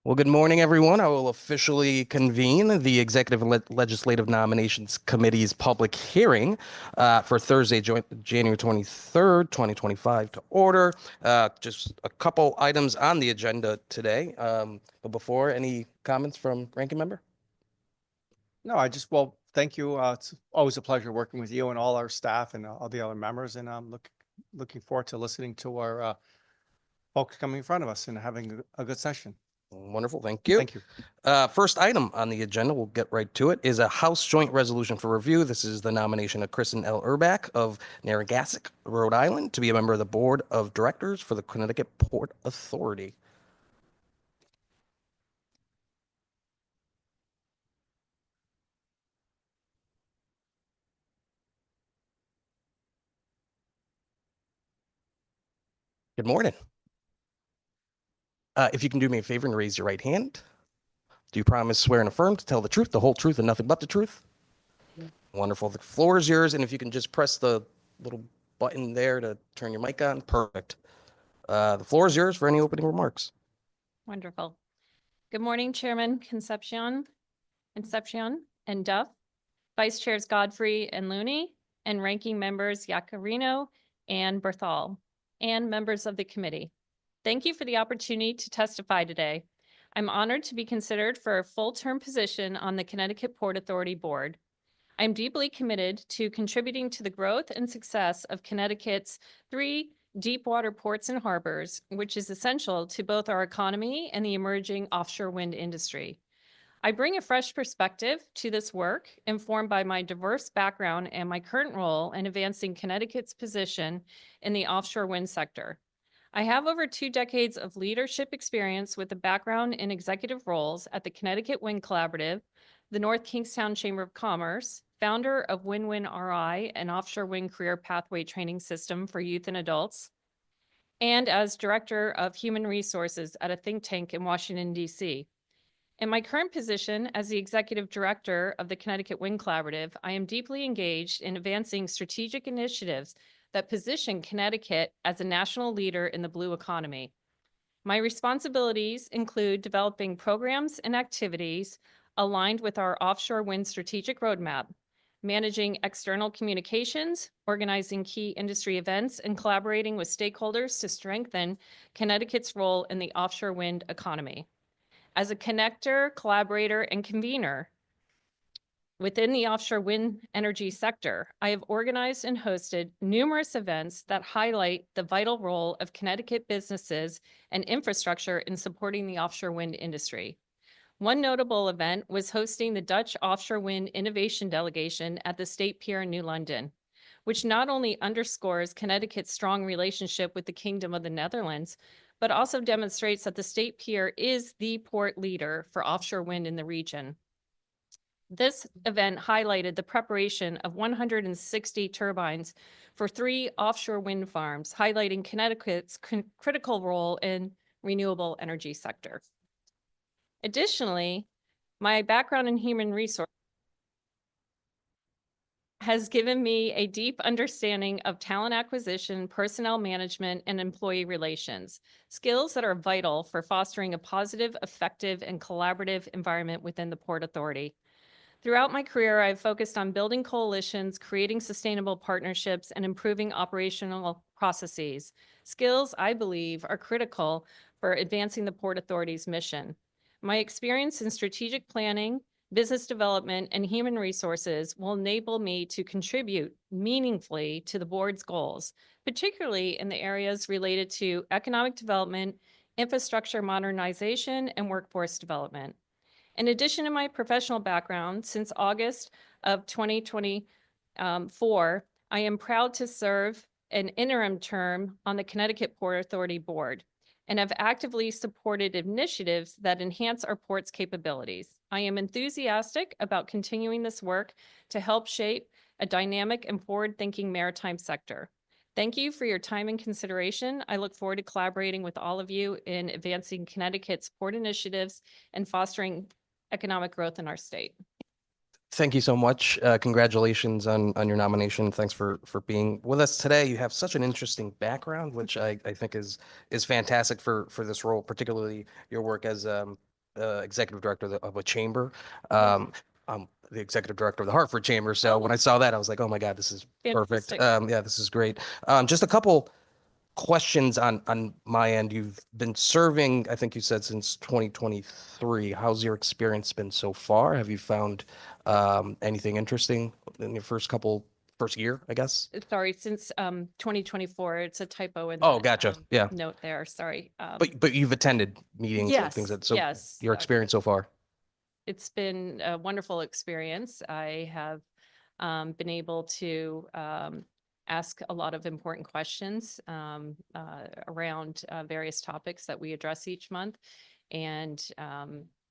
Well, good morning, everyone. I will officially convene the Executive Legislative Nominations Committee's public hearing for Thursday, January 23rd, 2025 to order. Just a couple items on the agenda today. But before, any comments from ranking member? No, thank you. It's always a pleasure working with you and all our staff and all the other members. And I'm looking forward to listening to our folks coming in front of us and having a good session. Wonderful, thank you. Thank you. First item on the agenda, we'll get right to it, is a House Joint Resolution for review. This is the nomination of Kristen L. Urbach of Narragansett, Rhode Island, to be a member of the Board of Directors for the Connecticut Port Authority. Good morning. If you can do me a favor and raise your right hand. Do you promise, swear, and affirm to tell the truth, the whole truth, and nothing but the truth? Yeah. Wonderful. The floor is yours, and if you can just press the little button there to turn your mic on, perfect. The floor is yours for any opening remarks. Wonderful. Good morning, Chairman Concepcion and Duff, Vice Chairs Godfrey and Looney, and Ranking Members Yacarino and Berthal, and members of the committee. Thank you for the opportunity to testify today. I'm honored to be considered for a full-term position on the Connecticut Port Authority Board. I'm deeply committed to contributing to the growth and success of Connecticut's 3 deep water ports and harbors, which is essential to both our economy and the emerging offshore wind industry. I bring a fresh perspective to this work, informed by my diverse background and my current role in advancing Connecticut's position in the offshore wind sector. I have over 2 decades of leadership experience with a background in executive roles at the Connecticut Wind Collaborative, the North Kingstown Chamber of Commerce, founder of Win-Win RI, an offshore wind career pathway training system for youth and adults, and as director of human resources at a think tank in Washington, D.C. In my current position as the executive director of the Connecticut Wind Collaborative, I am deeply engaged in advancing strategic initiatives that position Connecticut as a national leader in the blue economy. My responsibilities include developing programs and activities aligned with our offshore wind strategic roadmap, managing external communications, organizing key industry events, and collaborating with stakeholders to strengthen Connecticut's role in the offshore wind economy. As a connector, collaborator, and convener within the offshore wind energy sector, I have organized and hosted numerous events that highlight the vital role of Connecticut businesses and infrastructure in supporting the offshore wind industry. One notable event was hosting the Dutch Offshore Wind Innovation Delegation at the State Pier in New London, which not only underscores Connecticut's strong relationship with the Kingdom of the Netherlands, but also demonstrates that the State Pier is the port leader for offshore wind in the region. This event highlighted the preparation of 160 turbines for 3 offshore wind farms, highlighting Connecticut's critical role in renewable energy sector. Additionally, my background in human resources has given me a deep understanding of talent acquisition, personnel management, and employee relations, skills that are vital for fostering a positive, effective, and collaborative environment within the Port Authority. Throughout my career, I've focused on building coalitions, creating sustainable partnerships, and improving operational processes, skills I believe are critical for advancing the Port Authority's mission. My experience in strategic planning, business development, and human resources will enable me to contribute meaningfully to the board's goals, particularly in the areas related to economic development, infrastructure modernization, and workforce development. In addition to my professional background, since August of 2024, I am proud to serve an interim term on the Connecticut Port Authority Board and have actively supported initiatives that enhance our port's capabilities. I am enthusiastic about continuing this work to help shape a dynamic and forward-thinking maritime sector. Thank you for your time and consideration. I look forward to collaborating with all of you in advancing Connecticut's port initiatives and fostering economic growth in our state. Thank you so much. Congratulations on your nomination. Thanks for being with us today. You have such an interesting background, which I think is fantastic for this role, particularly your work as executive director of a chamber. I'm the executive director of the Hartford Chamber. So when I saw that, I was like, oh my God, this is perfect. Fantastic. Yeah, this is great. Just a couple questions on my end. You've been serving, I think you said, since 2023. How's your experience been so far? Have you found anything interesting in your first year, I guess? Sorry, since 2024, it's a typo in Oh, that gotcha. Yeah. note there. Sorry. But you've attended meetings and things Yes, that, so yes. your experience so far. It's been a wonderful experience. I have been able to ask a lot of important questions around various topics that we address each month, and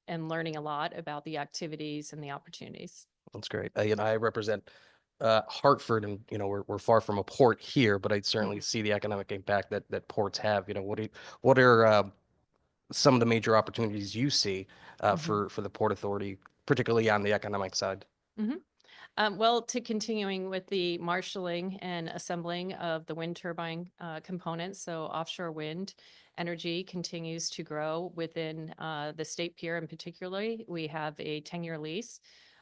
learning a lot about the activities and the opportunities. That's great. I represent Hartford, and we're far from a port here, but I certainly Mhm. see the economic impact that ports have. What are some of the major opportunities you see Mhm. for the Port Authority, particularly on the economic side? Mhm. Well, to continuing with the marshaling and assembling of the wind turbine components, so offshore wind energy continues to grow within the state pier. In particularly, we have a 10-year lease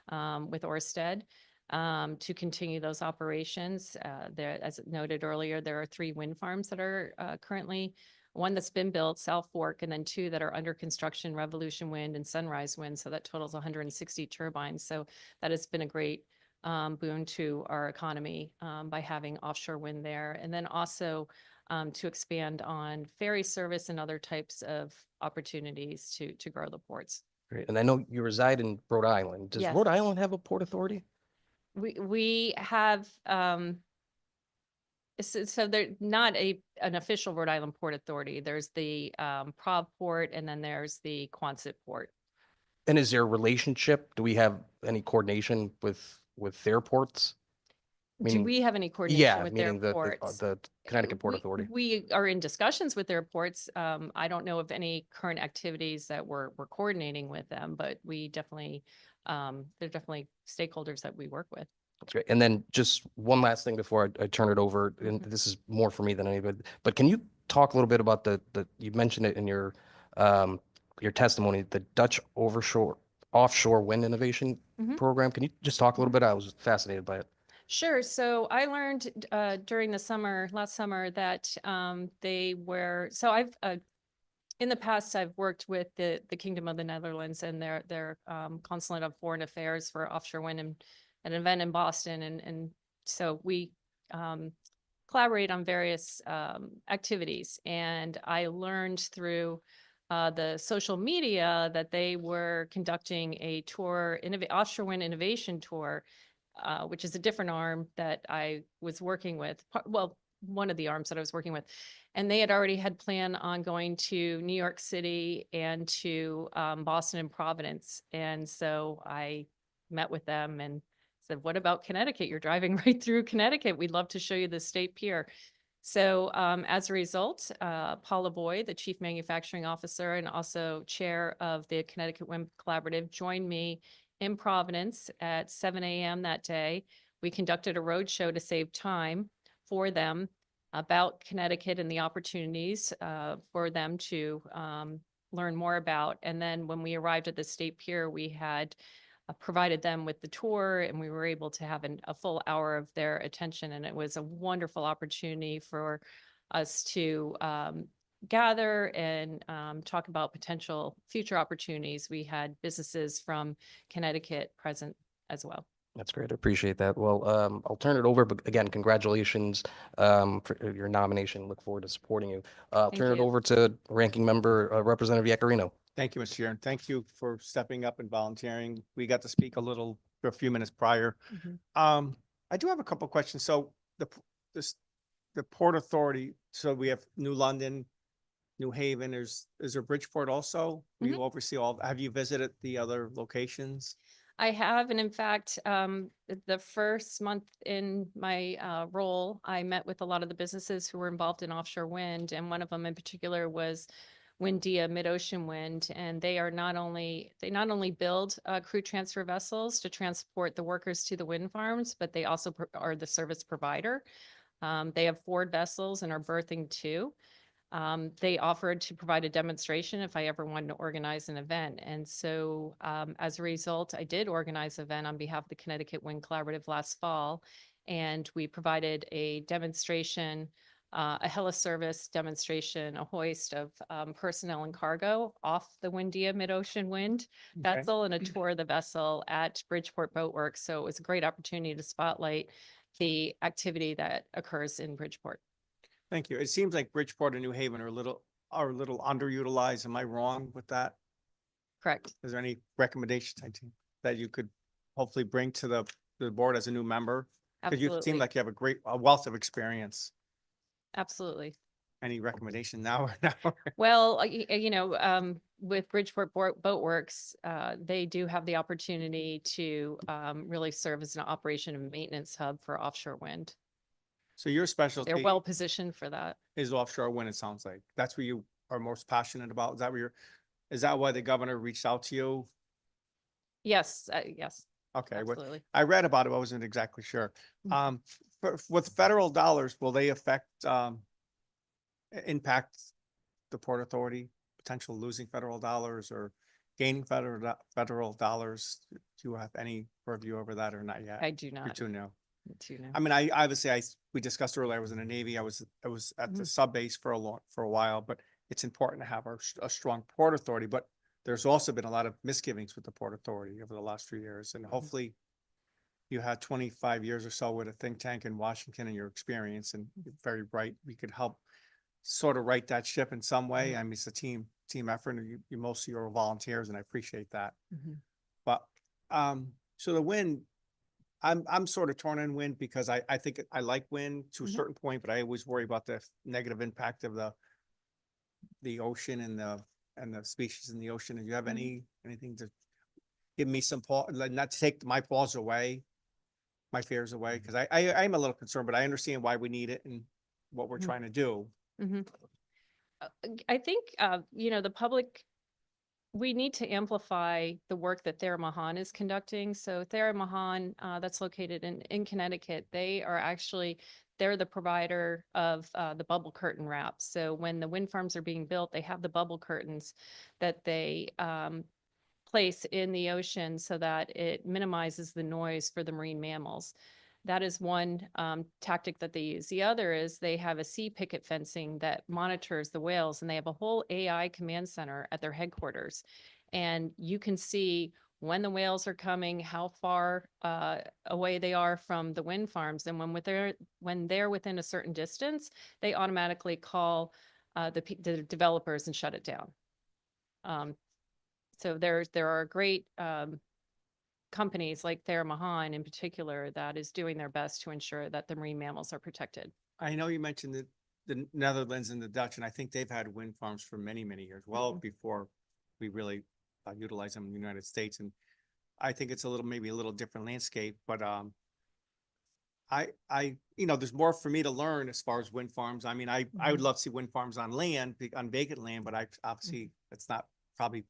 with Ørsted to continue those operations. There, as noted earlier, there are 3 wind farms that are currently, one that's been built, South Fork, and then 2 that are under construction, Revolution Wind and Sunrise Wind. So that totals 160 turbines. So that has been a great boon to our economy by having offshore wind there. And then also to expand on ferry service and other types of opportunities to grow the ports. Great. And I know you reside in Rhode Island. Does Yes. Rhode Island have a Port Authority? We have so they're not an official Rhode Island Port Authority. There's the Prov Port, and then there's the Quonset Port. And is there a relationship? Do we have any coordination with their ports? Do Meaning, we have any coordination yeah, with their meaning the ports? the Connecticut Port Authority. We are in discussions with their ports. I don't know of any current activities that we're coordinating with them, but we definitely, they're definitely stakeholders that we work with. That's great. And then just one last thing before I turn it over, and Mhm. this is more for me than anybody, but can you talk a little bit about you mentioned it in your testimony, the Dutch offshore wind innovation Mhm. program. Can you just talk a little Mhm. bit? I was fascinated by it. Sure. So I learned during the summer, last summer, that they were. So I've in the past I've worked with the Kingdom of the Netherlands and their Consulate of Foreign Affairs for offshore wind, and an event in Boston, and so we um, collaborate on various activities. And I learned through the social media that they were conducting a tour, offshore wind innovation tour, which is a different arm that I was working with. Well, one of the arms that I was working with, and they had already had planned on going to New York City and to Boston and Providence. And so I met with them and said, "What about Connecticut? You're driving right through Connecticut. We'd love to show you the state pier." So as a result, Paula Boyd, the Chief Manufacturing Officer and also Chair of the Connecticut Wind Collaborative, joined me in Providence at 7 a.m. that day. We conducted a road show to save time for them about Connecticut and the opportunities for them to learn more about. And then when we arrived at the state pier, we had provided them with the tour, and we were able to have a full hour of their attention. And it was a wonderful opportunity for us to gather and talk about potential future opportunities. We had businesses from Connecticut present as well. That's great. I appreciate that. Well, I'll turn it over, but again, congratulations for your nomination. Look forward to supporting you. I'll Thank turn it you. over to Ranking Member Representative Yacarino. Thank you, Mr. Chair, and thank you for stepping up and volunteering. We got to speak for a few minutes prior. Mhm. I do have a couple of questions. So the Port Authority, so we have New London, New Haven, is there Bridgeport also? Will you oversee have you visited the other locations? I have, and in fact, the first month in my role, I met with a lot of the businesses who were involved in offshore wind, and one of them in particular was Windia Mid-Ocean Wind, and they not only build crew transfer vessels to transport the workers to the wind farms, but they also are the service provider. They have 4 vessels and are berthing 2. They offered to provide a demonstration if I ever wanted to organize an event. And so as a result, I did organize an event on behalf of the Connecticut Wind Collaborative last fall. And we provided a demonstration, a heliservice demonstration, a hoist of personnel and cargo off the Windia Mid-Ocean Wind Okay. vessel and a tour of the vessel at Bridgeport Boat Works. So it was a great opportunity to spotlight the activity that occurs in Bridgeport. Thank you. It seems like Bridgeport and New Haven are a little underutilized. Am I wrong with that? Correct. Is there any recommendations that you could hopefully bring to the board as a new member? Because you seem Absolutely. like you have a wealth of experience. Absolutely. Any recommendation now or now? Well, with Bridgeport Boat Works, they do have the opportunity to really serve as an operation and maintenance hub for offshore wind. So your They're specialty well positioned for that. is offshore wind, it sounds like. That's what you are most passionate about. Is that why the governor reached out to you? Yes, yes, Okay, absolutely. I read about it, I wasn't exactly sure. Mhm. With federal dollars, will they affect, impact the Port Authority, potential losing federal dollars or gaining federal dollars? Do you have any purview over that or not yet? I do You're not. too new. Too new. I mean, we discussed earlier, I was in the Navy, I was at the sub base for a while, but it's important to have a strong Port Authority, but there's also been a lot of misgivings with the Port Authority over the last few years, and hopefully you had 25 years or so with a think tank in Washington and your experience, and you're very bright. We could help sort of right that ship in some way. I mean, it's a team effort, and you mostly are volunteers, and I appreciate that. Mhm. But, so the wind, I'm sort of torn on wind because I think I like wind to a Mhm. certain point, but I always worry about the negative impact of the ocean and the species in the ocean. Do you have anything to give me some pause, not to take my pause away, my fears away? Because I'm a little concerned, but I understand why we need it and what we're Mhm. trying to do. Mhm. I think, the public, we need to amplify the work that Thera Mahan is conducting. So Thera Mahan, that's located in Connecticut, they're the provider of the bubble curtain wraps. So when the wind farms are being built, they have the bubble curtains that they place in the ocean so that it minimizes the noise for the marine mammals. That is one tactic that they use. The other is they have a sea picket fencing that monitors the whales, and they have a whole AI command center at their headquarters. And you can see when the whales are coming, how far away they are from the wind farms. And when they're within a certain distance, they automatically call the developers and shut it down. So there are great companies like Thera Mahan in particular that is doing their best to ensure that the marine mammals are protected. I know you mentioned the Netherlands and the Dutch, and I think they've had wind farms for many, many years, well before we really utilize them in the United States. And I think it's maybe a little different landscape, but there's more for me to learn as far as wind farms. I mean, I would love to see wind farms on land, on vacant land, but obviously it's not probably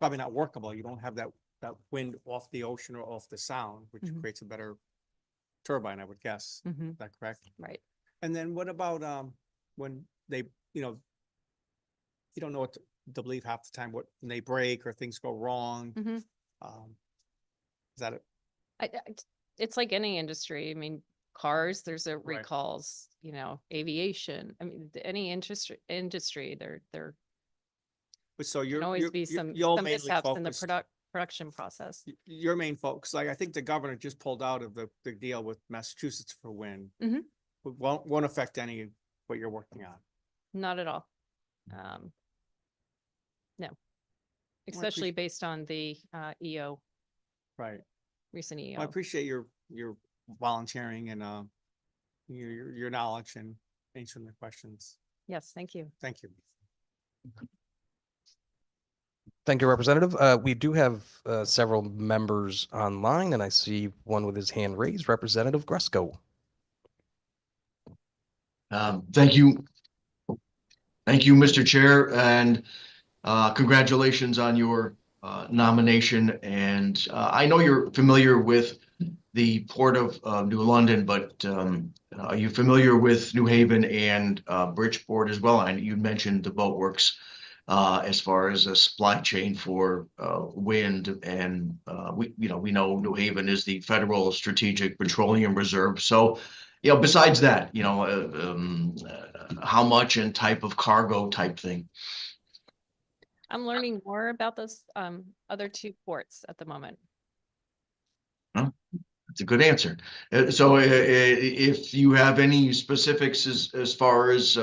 not workable. You don't have that wind off the ocean or off the sound, which creates a better turbine, I would guess. Is that correct? Right. And then what about when they, you don't know what to believe half the time when they break or things go wrong. Is that it? It's like any industry. I mean, cars, there's a Right. recalls, aviation. I mean, any industry, there But so can always be some mainly mishaps in the focused- production process. Your main focus, like I think the governor just pulled out of the deal with Massachusetts for wind. Mhm. Won't affect any of what you're working on. Not at all. No. Especially based on the EO, Right. recent EO. Well, I appreciate your volunteering and your knowledge and answering the questions. Yes, thank you. Thank you. Thank you, Representative. We do have several members online, and I see one with his hand raised, Representative Gresco. Thank you. Thank you, Mr. Chair, and congratulations on your nomination. And I know you're familiar with the Port of New London, but are you familiar with New Haven and Bridgeport as well? And you mentioned the boatworks as far as a supply chain for wind, and we know New Haven is the Federal Strategic Petroleum Reserve. So, besides that, how much and type of cargo type thing. I'm learning more about those other two ports at the moment. That's a good answer. So if you have any specifics as far as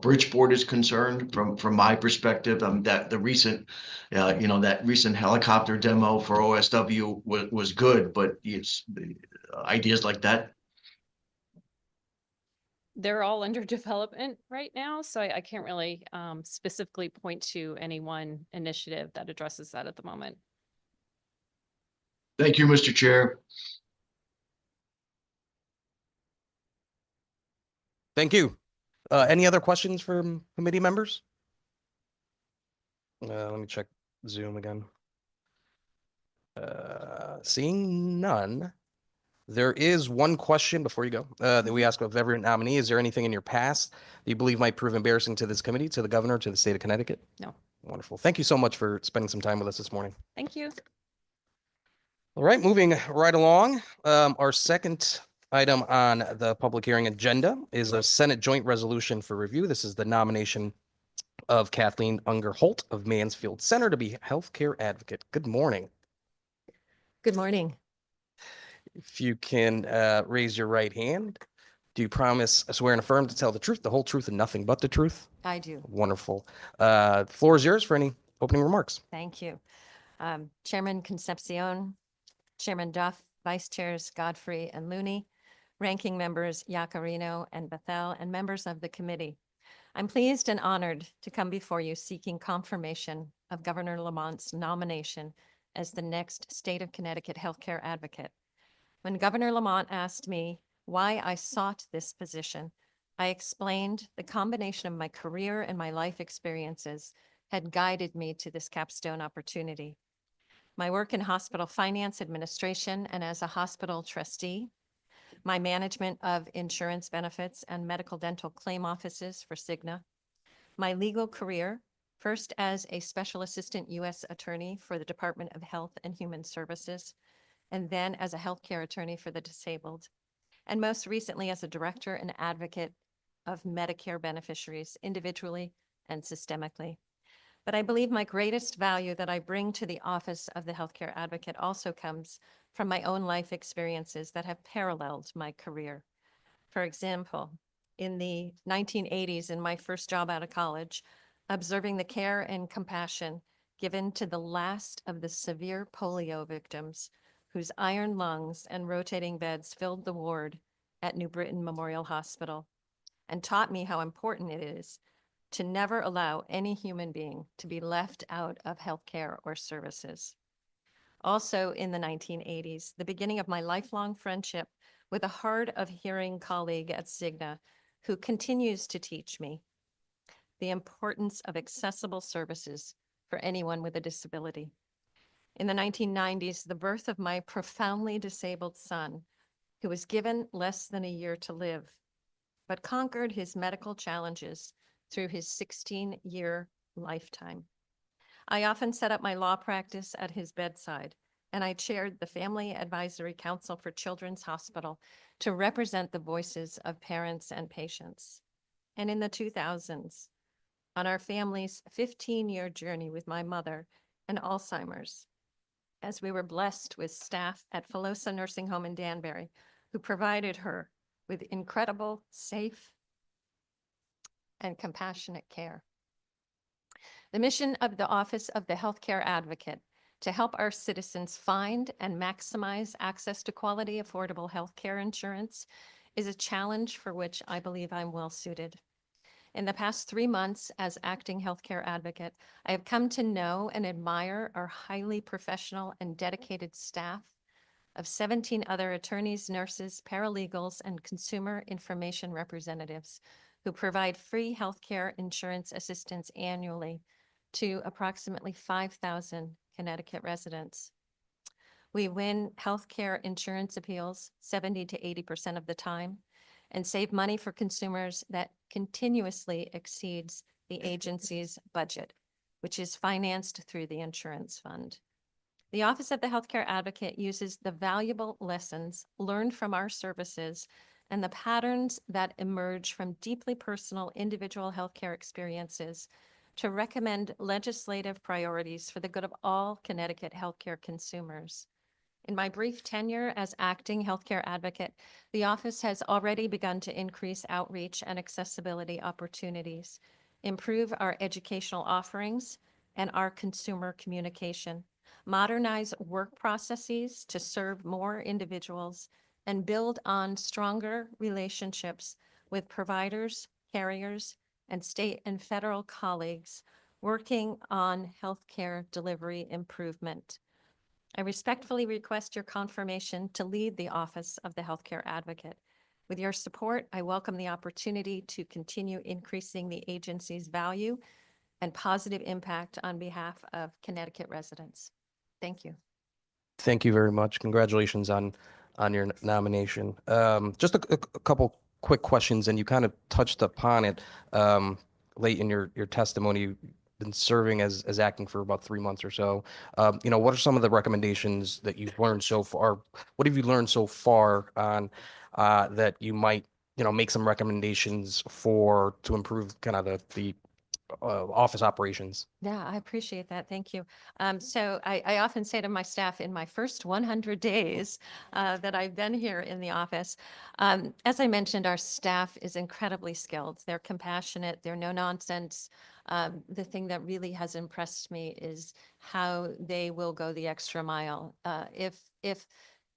Bridgeport is concerned, from my perspective, that the recent, that recent helicopter demo for OSW was good, but it's ideas like that. They're all under development right now, so I can't really specifically point to any one initiative that addresses that at the moment. Thank you, Mr. Chair. Thank you. Any other questions from committee members? Let me check Zoom again. Seeing none, there is one question before you go that we ask of every nominee. Is there anything in your past that you believe might prove embarrassing to this committee, to the governor, to the state of Connecticut? No. Wonderful. Thank you so much for spending some time with us this morning. Thank you. All right, moving right along. Our second item on the public hearing agenda is a Senate joint resolution for review. This is the nomination of Kathleen Unger Holt of Mansfield Center to be healthcare advocate. Good morning. Good morning. If you can raise your right hand. Do you promise, swear and affirm to tell the truth, the whole truth, and nothing but the truth? I do. Wonderful. Floor is yours for any opening remarks. Thank you. Chairman Concepcion, Chairman Duff, Vice Chairs Godfrey and Looney, Ranking Members Yacarino and Bethel, and members of the committee. I'm pleased and honored to come before you seeking confirmation of Governor Lamont's nomination as the next State of Connecticut healthcare advocate. When Governor Lamont asked me why I sought this position, I explained the combination of my career and my life experiences had guided me to this capstone opportunity. My work in hospital finance administration and as a hospital trustee, my management of insurance benefits and medical dental claim offices for Cigna, my legal career, first as a special assistant U.S. attorney for the Department of Health and Human Services, and then as a healthcare attorney for the disabled, and most recently as a director and advocate of Medicare beneficiaries individually and systemically. But I believe my greatest value that I bring to the office of the healthcare advocate also comes from my own life experiences that have paralleled my career. For example, in the 1980s, in my first job out of college, observing the care and compassion given to the last of the severe polio victims whose iron lungs and rotating beds filled the ward at New Britain Memorial Hospital, and taught me how important it is to never allow any human being to be left out of healthcare or services. Also in the 1980s, the beginning of my lifelong friendship with a hard of hearing colleague at Cigna who continues to teach me the importance of accessible services for anyone with a disability. In the 1990s, the birth of my profoundly disabled son, who was given less than a year to live, but conquered his medical challenges through his 16-year lifetime. I often set up my law practice at his bedside, and I chaired the Family Advisory Council for Children's Hospital to represent the voices of parents and patients. And in the 2000s, on our family's 15-year journey with my mother and Alzheimer's, as we were blessed with staff at Filosa Nursing Home in Danbury, who provided her with incredible, safe, and compassionate care. The mission of the Office of the Healthcare Advocate to help our citizens find and maximize access to quality, affordable healthcare insurance is a challenge for which I believe I'm well suited. In the past 3 months as acting healthcare advocate, I have come to know and admire our highly professional and dedicated staff of 17 other attorneys, nurses, paralegals, and consumer information representatives who provide free healthcare insurance assistance annually to approximately 5,000 Connecticut residents. We win healthcare insurance appeals 70 to 80% of the time and save money for consumers that continuously exceeds the agency's budget, which is financed through the insurance fund. The Office of the Healthcare Advocate uses the valuable lessons learned from our services and the patterns that emerge from deeply personal individual healthcare experiences to recommend legislative priorities for the good of all Connecticut healthcare consumers. In my brief tenure as acting healthcare advocate, the office has already begun to increase outreach and accessibility opportunities, improve our educational offerings and our consumer communication, modernize work processes to serve more individuals, and build on stronger relationships with providers, carriers, and state and federal colleagues working on healthcare delivery improvement. I respectfully request your confirmation to lead the Office of the Healthcare Advocate. With your support, I welcome the opportunity to continue increasing the agency's value and positive impact on behalf of Connecticut residents. Thank you. Thank you very much. Congratulations on your nomination. Just a couple quick questions, and you kind of touched upon it late in your testimony. You've been serving as acting for about 3 months or so. What are some of the recommendations that you've learned so far? What have you learned so far on that you might make some recommendations to improve kind of the office operations? Yeah, I appreciate that. Thank you. So I often say to my staff in my first 100 days that I've been here in the office, as I mentioned, our staff is incredibly skilled. They're compassionate. They're no nonsense. The thing that really has impressed me is how they will go the extra mile. If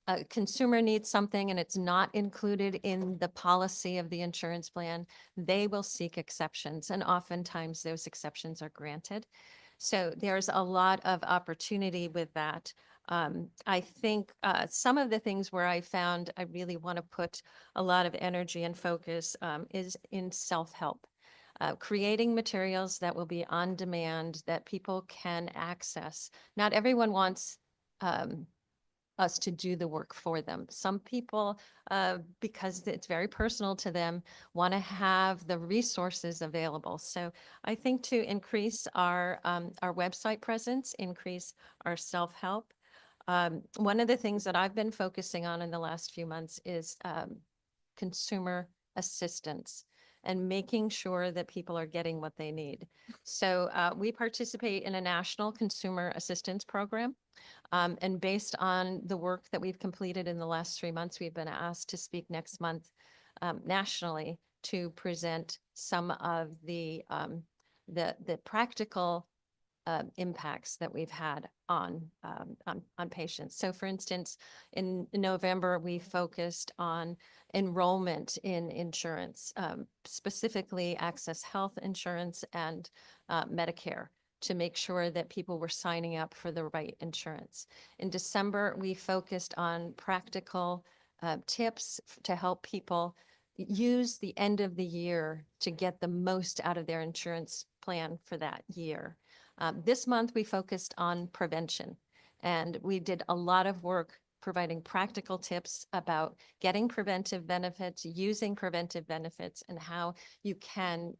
a consumer needs something and it's not included in the policy of the insurance plan, they will seek exceptions, and oftentimes those exceptions are granted. So there's a lot of opportunity with that. I think some of the things where I found I really want to put a lot of energy and focus is in self-help. Creating materials that will be on demand that people can access. Not everyone wants us to do the work for them. Some people, because it's very personal to them, want to have the resources available. So I think to increase our website presence, increase our self-help. One of the things that I've been focusing on in the last few months is consumer assistance and making sure that people are getting what they need. So we participate in a national consumer assistance program. And based on the work that we've completed in the last 3 months, we've been asked to speak next month nationally to present some of the practical impacts that we've had on patients. So for instance, in November, we focused on enrollment in insurance, specifically Access Health Insurance and Medicare, to make sure that people were signing up for the right insurance. In December, we focused on practical tips to help people use the end of the year to get the most out of their insurance plan for that year. This month, we focused on prevention, and we did a lot of work providing practical tips about getting preventive benefits, using preventive benefits, and how you can,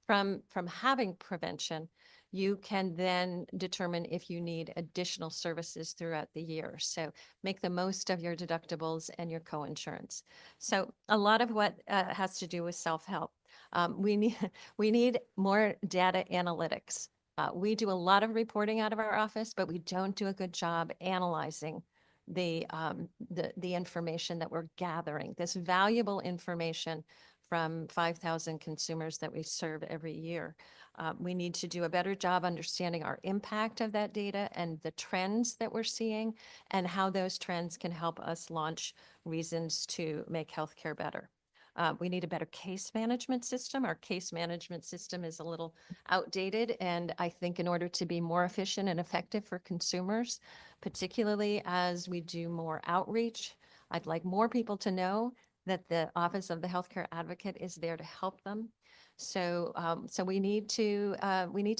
from having prevention, you can then determine if you need additional services throughout the year. So make the most of your deductibles and your co-insurance. So a lot of what has to do with self-help. We need more data analytics. We do a lot of reporting out of our office, but we don't do a good job analyzing the information that we're gathering, this valuable information from 5,000 consumers that we serve every year. We need to do a better job understanding our impact of that data and the trends that we're seeing and how those trends can help us launch reasons to make healthcare better. We need a better case management system. Our case management system is a little outdated, and I think in order to be more efficient and effective for consumers, particularly as we do more outreach, I'd like more people to know that the Office of the Healthcare Advocate is there to help them. So we need to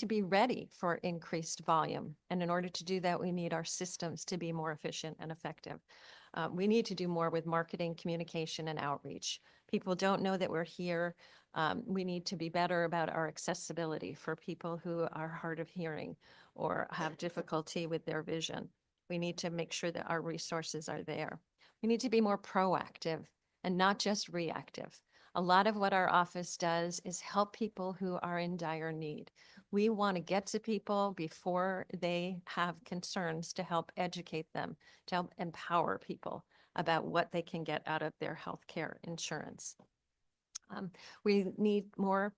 be ready for increased volume. And in order to do that, we need our systems to be more efficient and effective. We need to do more with marketing, communication, and outreach. People don't know that we're here. We need to be better about our accessibility for people who are hard of hearing or have difficulty with their vision. We need to make sure that our resources are there. We need to be more proactive and not just reactive. A lot of what our office does is help people who are in dire need. We want to get to people before they have concerns to help educate them, to help empower people about what they can get out of their healthcare insurance. We need more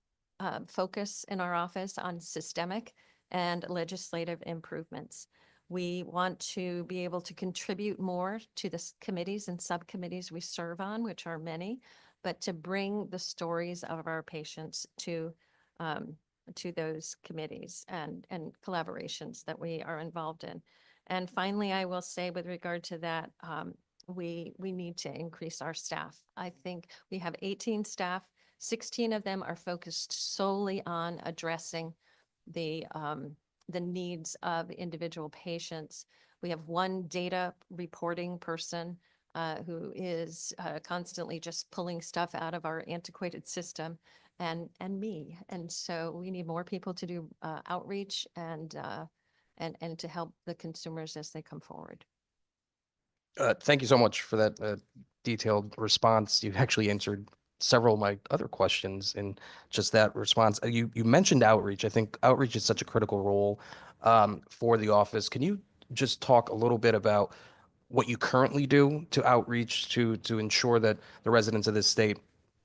focus in our office on systemic and legislative improvements. We want to be able to contribute more to the committees and subcommittees we serve on, which are many, but to bring the stories of our patients to those committees and collaborations that we are involved in. And finally, I will say with regard to that, we need to increase our staff. I think we have 18 staff. 16 of them are focused solely on addressing the needs of individual patients. We have one data reporting person who is constantly just pulling stuff out of our antiquated system, and me. And so we need more people to do outreach and to help the consumers as they come forward. Thank you so much for that detailed response. You've actually answered several of my other questions in just that response. You mentioned outreach. I think outreach is such a critical role for the office. Can you just talk a little bit about what you currently do to outreach to ensure that the residents of this state,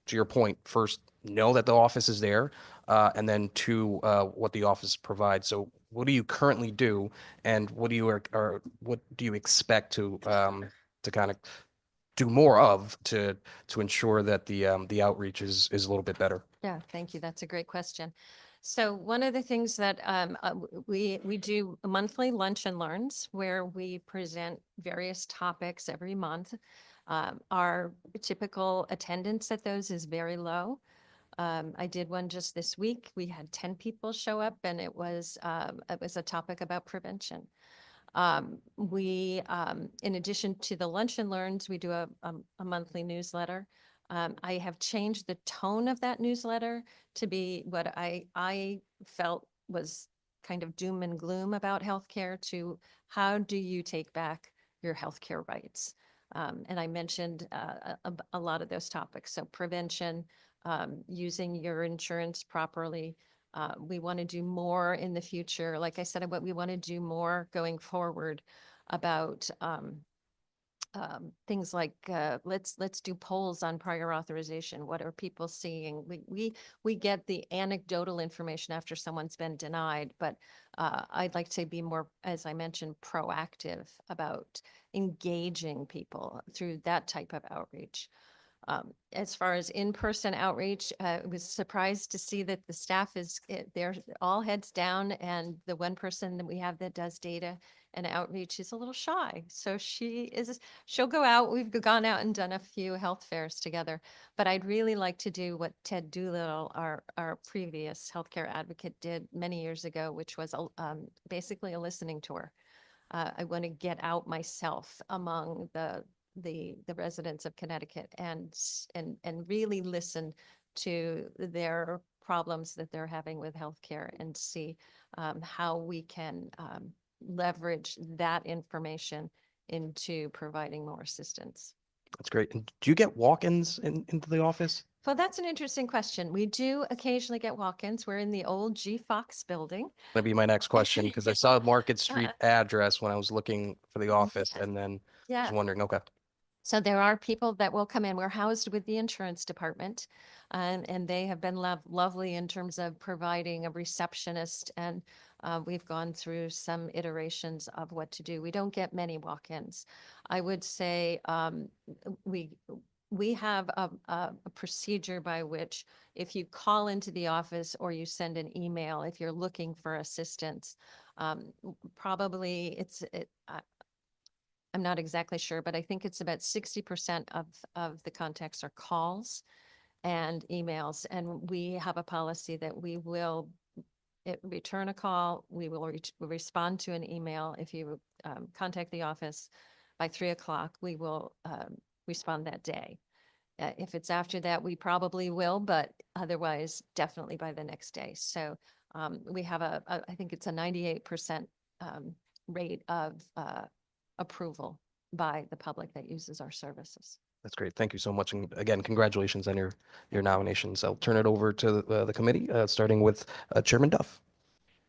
to your point, first know that the office is there, and then two, what the office provides. So what do you currently do, and what do you expect to kind of do more of to ensure that the outreach is a little bit better? Yeah, thank you. That's a great question. So one of the things that we do monthly lunch and learns where we present various topics every month. Our typical attendance at those is very low. I did one just this week. We had 10 people show up, and it was a topic about prevention. In addition to the lunch and learns, we do a monthly newsletter. I have changed the tone of that newsletter to be what I felt was kind of doom and gloom about healthcare to how do you take back your healthcare rights? And I mentioned a lot of those topics. So prevention, using your insurance properly. We want to do more in the future. Like I said, what we want to do more going forward about things like let's do polls on prior authorization. What are people seeing? We get the anecdotal information after someone's been denied, but I'd like to be more, as I mentioned, proactive about engaging people through that type of outreach. As far as in-person outreach, I was surprised to see that the staff they're all heads down, and the one person that we have that does data and outreach is a little shy. So she'll go out. We've gone out and done a few health fairs together, but I'd really like to do what Ted Doolittle, our previous healthcare advocate, did many years ago, which was basically a listening tour. I want to get out myself among the residents of Connecticut and really listen to their problems that they're having with healthcare and see how we can leverage that information into providing more assistance. That's great. And do you get walk-ins into the office? Well, that's an interesting question. We do occasionally get walk-ins. We're in the old G Fox building. That'd be my next question, because I saw a Market Street address when I was looking for the office, and then I Yeah. was wondering, okay. So there are people that will come in. We're housed with the insurance department, and they have been lovely in terms of providing a receptionist. And we've gone through some iterations of what to do. We don't get many walk-ins. I would say we have a procedure by which if you call into the office or you send an email, if you're looking for assistance, probably I'm not exactly sure, but I think it's about 60% of the contacts are calls. and emails. And we have a policy that we will return a call, we will respond to an email. If you contact the office by 3 o'clock, we will respond that day. If it's after that, we probably will, but otherwise definitely by the next day. So we have I think it's a 98% rate of approval by the public that uses our services. That's great. Thank you so much. And again, congratulations on your nominations. I'll turn it over to the committee, starting with Chairman Duff.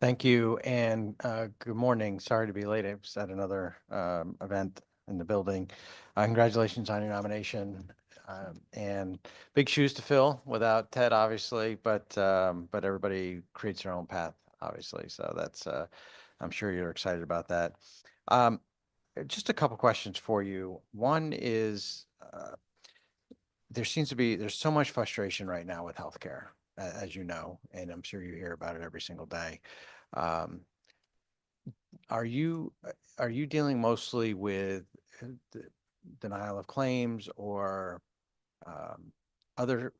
Thank you, and good morning. Sorry to be late. I was at another event in the building. Congratulations on your nomination, and big shoes to fill without Ted, obviously, but everybody creates their own path, obviously. So that's I'm sure you're excited about that. Just a couple questions for you. One is there's so much frustration right now with healthcare, as you know, and I'm sure you hear about it every single day. Are you dealing mostly with the denial of claims or other,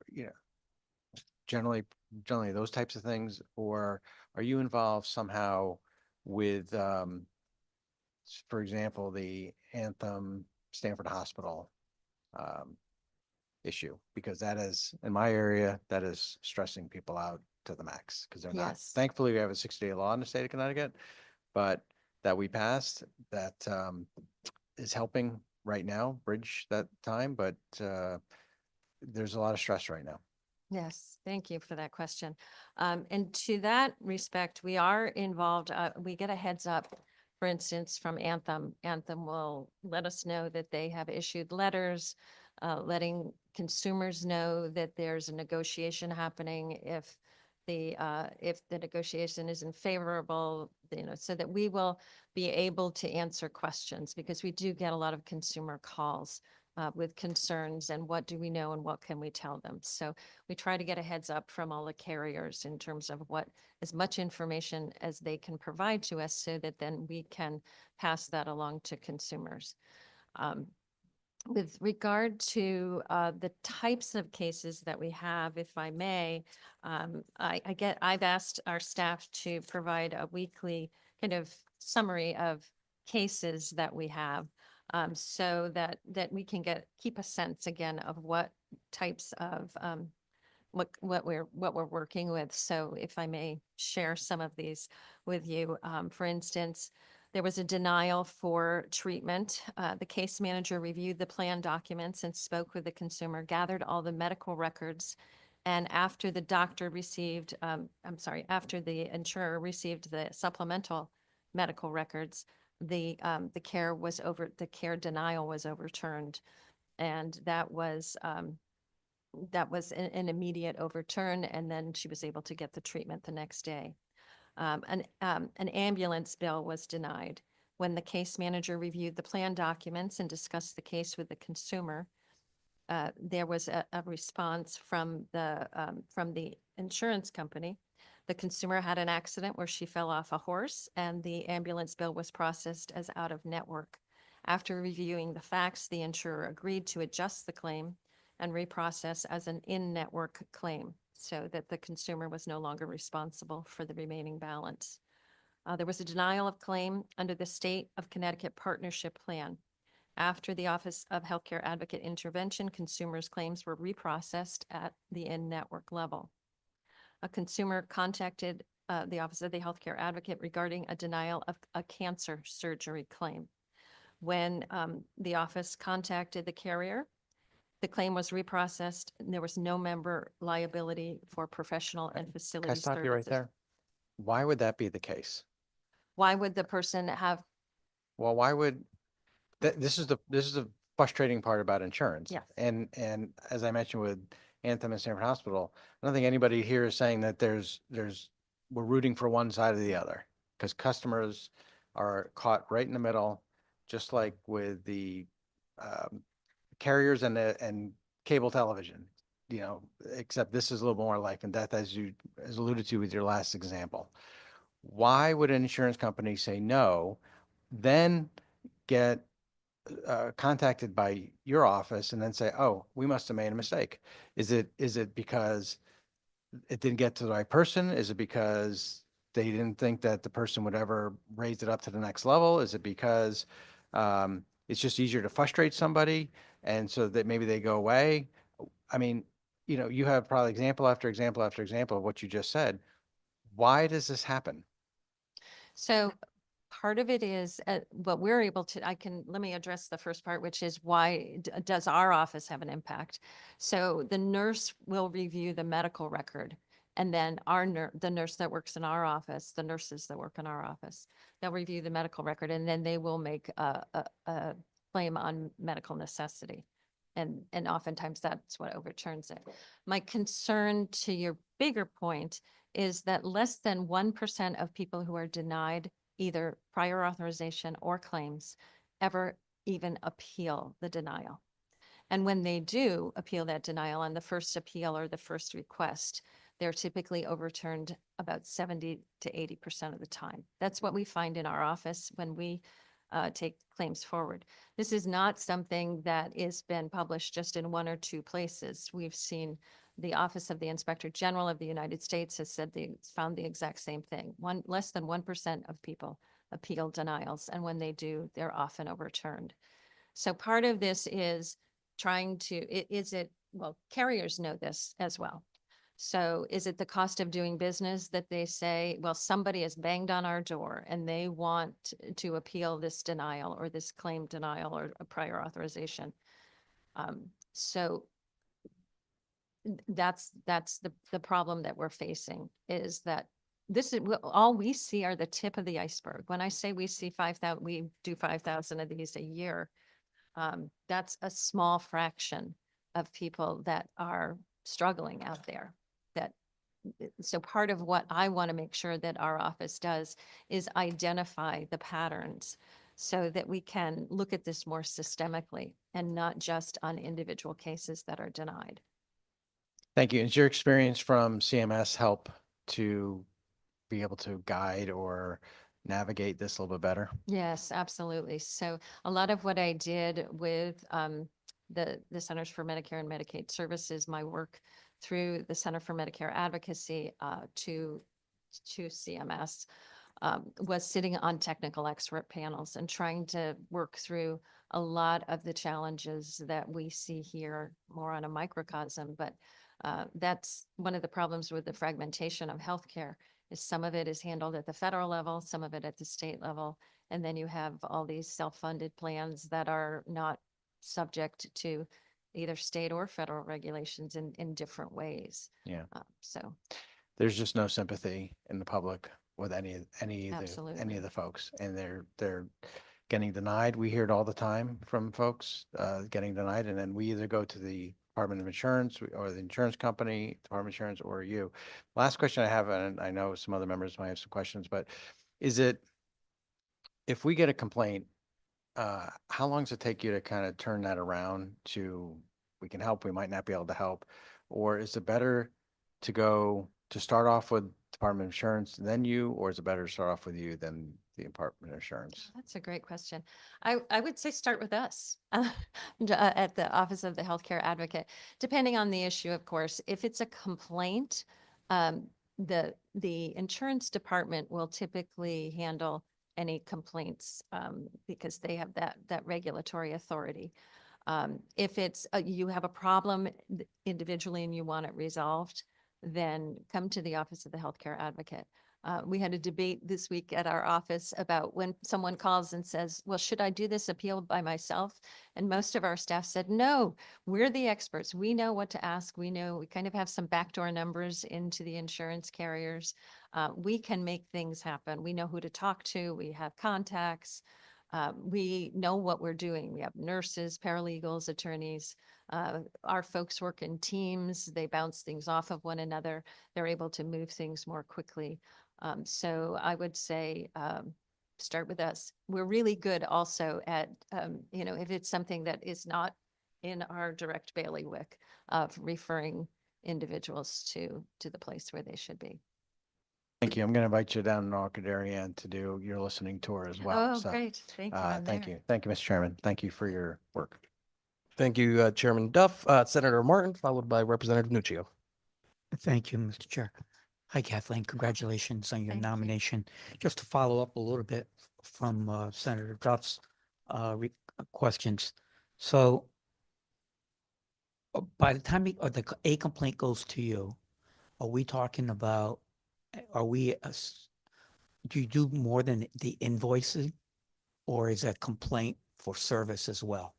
generally those types of things, or are you involved somehow with, for example, the Anthem Stanford Hospital issue? Because that is, in my area, that is stressing people out to the max because they're not. Yes. Thankfully, we have a 60-day law in the state of Connecticut, but that we passed that is helping right now bridge that time, but there's a lot of stress right now. Yes, thank you for that question. And to that respect, we are involved, we get a heads up, for instance, from Anthem. Anthem will let us know that they have issued letters, letting consumers know that there's a negotiation happening if the negotiation isn't favorable, so that we will be able to answer questions, because we do get a lot of consumer calls with concerns and what do we know and what can we tell them. So we try to get a heads up from all the carriers in terms of what, as much information as they can provide to us, so that then we can pass that along to consumers. With regard to the types of cases that we have, if I may, I've asked our staff to provide a weekly kind of summary of cases that we have, so that we can keep a sense again of what types of what we're working with. So if I may share some of these with you, for instance, there was a denial for treatment. The case manager reviewed the plan documents and spoke with the consumer, gathered all the medical records. And after the doctor received, after the insurer received the supplemental medical records, the care denial was overturned. And that was an immediate overturn. And then she was able to get the treatment the next day. An ambulance bill was denied. When the case manager reviewed the plan documents and discussed the case with the consumer, there was a response from the insurance company. The consumer had an accident where she fell off a horse, and the ambulance bill was processed as out of network. After reviewing the facts, the insurer agreed to adjust the claim and reprocess as an in-network claim, so that the consumer was no longer responsible for the remaining balance. There was a denial of claim under the State of Connecticut Partnership Plan. After the Office of Healthcare Advocate intervention, consumers' claims were reprocessed at the in-network level. A consumer contacted the Office of the Healthcare Advocate regarding a denial of a cancer surgery claim. When the office contacted the carrier, the claim was reprocessed, and there was no member liability for professional and Can I facility stop you right services. there? Why would that be the case? Why would the person have, Well, why would, this is the frustrating part about insurance. Yes. And as I mentioned with Anthem and Stanford Hospital, I don't think anybody here is saying that we're rooting for one side or the other, because customers are caught right in the middle, just like with the carriers and cable television, except this is a little more life and death, as alluded to with your last example. Why would an insurance company say no, then get contacted by your office and then say, oh, we must have made a mistake? Is it because it didn't get to the right person? Is it because they didn't think that the person would ever raise it up to the next level? Is it because it's just easier to frustrate somebody and so that maybe they go away? I mean, you have probably example after example after example of what you just said. Why does this happen? So part of it is what we're able to, let me address the first part, which is why does our office have an impact? So the nurse will review the medical record. And then the nurse that works in our office, the nurses that work in our office, they'll review the medical record and then they will make a claim on medical necessity. And oftentimes that's what overturns it. My concern to your bigger point is that less than 1% of people who are denied either prior authorization or claims ever even appeal the denial. And when they do appeal that denial on the first appeal or the first request, they're typically overturned about 70 to 80% of the time. That's what we find in our office when we take claims forward. This is not something that is been published just in one or two places. We've seen the Office of the Inspector General of the United States has said found the exact same thing. Less than 1% of people appeal denials, and when they do, they're often overturned. So part of this is trying to, well, carriers know this as well. So is it the cost of doing business that they say, well, somebody has banged on our door and they want to appeal this denial or this claim denial or a prior authorization? So that's the problem that we're facing, is that this is all we see are the tip of the iceberg. When I say we see 5,000, we do 5,000 of these a year. That's a small fraction of people that are struggling out there. So part of what I want to make sure that our office does is identify the patterns so that we can look at this more systemically and not just on individual cases that are denied. Thank you. Is your experience from CMS help to be able to guide or navigate this a little bit better? Yes, absolutely. So a lot of what I did with the Centers for Medicare and Medicaid Services, my work through the Center for Medicare Advocacy to CMS was sitting on technical expert panels and trying to work through a lot of the challenges that we see here more on a microcosm. But that's one of the problems with the fragmentation of healthcare. Is some of it is handled at the federal level, some of it at the state level, and then you have all these self-funded plans that are not subject to either state or federal regulations in different ways. Yeah. So There's just no sympathy in the public with any of Absolutely. the folks, and they're getting denied. We hear it all the time from folks getting denied, and then we either go to the Department of Insurance or the insurance company, Department of Insurance, or you. Last question I have, and I know some other members might have some questions, but is it, if we get a complaint, how long does it take you to kind of turn that around to, we can help, we might not be able to help? Or is it better to start off with Department of Insurance, then you, or is it better to start off with you than the Department of Insurance? That's a great question. I would say start with us at the Office of the Healthcare Advocate, depending on the issue, of course. If it's a complaint, the insurance department will typically handle any complaints because they have that regulatory authority. If it's you have a problem individually and you want it resolved, then come to the Office of the Healthcare Advocate. We had a debate this week at our office about when someone calls and says, well, should I do this appeal by myself? And most of our staff said, no, we're the experts. We know what to ask. We know, we kind of have some backdoor numbers into the insurance carriers. We can make things happen. We know who to talk to. We have contacts. We know what we're doing. We have nurses, paralegals, attorneys. Our folks work in teams. They bounce things off of one another. They're able to move things more quickly. So I would say start with us. We're really good also at, if it's something that is not in our direct bailiwick of referring individuals to the place where they should be. Thank you. I'm going to invite you down in Orchid area to do your listening tour as well. Oh, So, great. Thank you. I'm thank there. you. Thank you, Mr. Chairman. Thank you for your work. Thank you, Chairman Duff. Senator Martin, followed by Representative Nuccio. Thank you, Mr. Chair. Hi, Kathleen. Congratulations on your Thank you. nomination. Just to follow up a little bit from Senator Duff's questions. So by the time a complaint goes to you, are we talking about, are we, do you do more than the invoicing? Or is a complaint for service as well?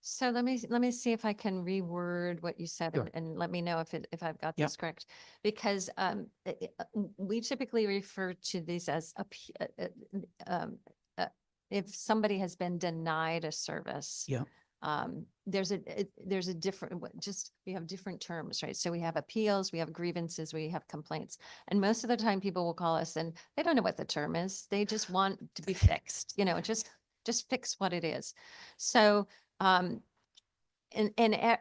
So let me see if I can reword what you said Sure. and let me know if I've got Yep. this correct. Because we typically refer to these as if somebody has been denied a service. Yeah. There's a different, we have different terms, right? So we have appeals, we have grievances, we have complaints. And most of the time people will call us and they don't know what the term is. They just want to be fixed, just fix what it is. So,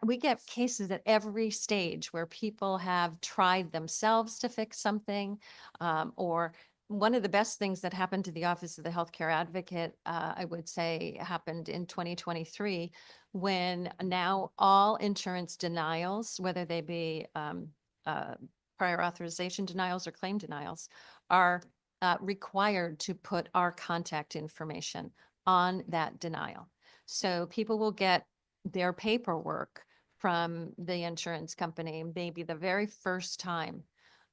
we get cases at every stage where people have tried themselves to fix something, or one of the best things that happened to the Office of the Healthcare Advocate, I would say happened in 2023, when now all insurance denials, whether they be prior authorization denials or claim denials, are required to put our contact information on that denial. So people will get their paperwork from the insurance company, maybe the very first time.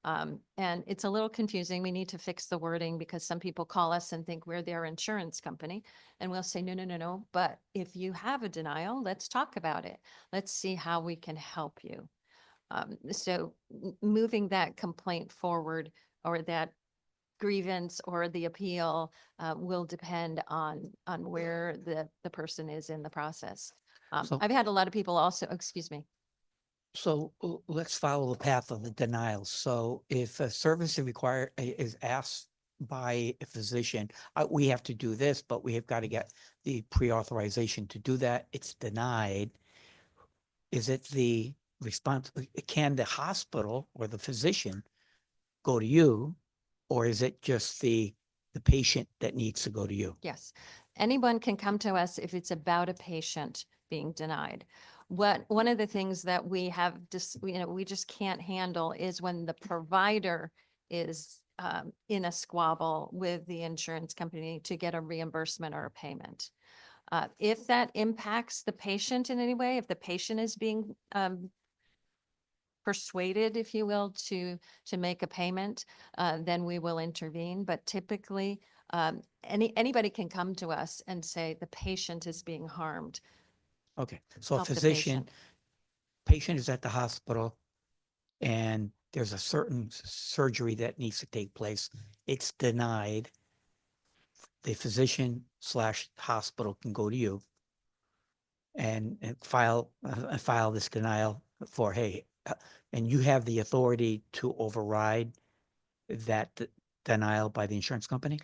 And it's a little confusing. We need to fix the wording because some people call us and think we're their insurance company. And we'll say, no, no, no, no. But if you have a denial, let's talk about it. Let's see how we can help you. So moving that complaint forward or that grievance or the appeal will depend on where the person is in the process. So- I've had a lot of people also, excuse me. So let's follow the path of the denials. So if a service is asked by a physician, we have to do this, but we have got to get the pre-authorization to do that. It's denied. Is it the response? Can the hospital or the physician go to you? Or is it just the patient that needs to go to you? Yes, anyone can come to us if it's about a patient being denied. One of the things that we have just, we just can't handle is when the provider is in a squabble with the insurance company to get a reimbursement or a payment. If that impacts the patient in any way, if the patient is being persuaded, if you will, to make a payment, then we will intervene. But typically, anybody can come to us and say the patient is being harmed. Okay, so a Help the physician, patient is at the hospital and there's a certain surgery that needs to take place. It's denied. The physician / hospital can go to you and file this denial for, hey, and you have the authority to override that denial by the insurance company?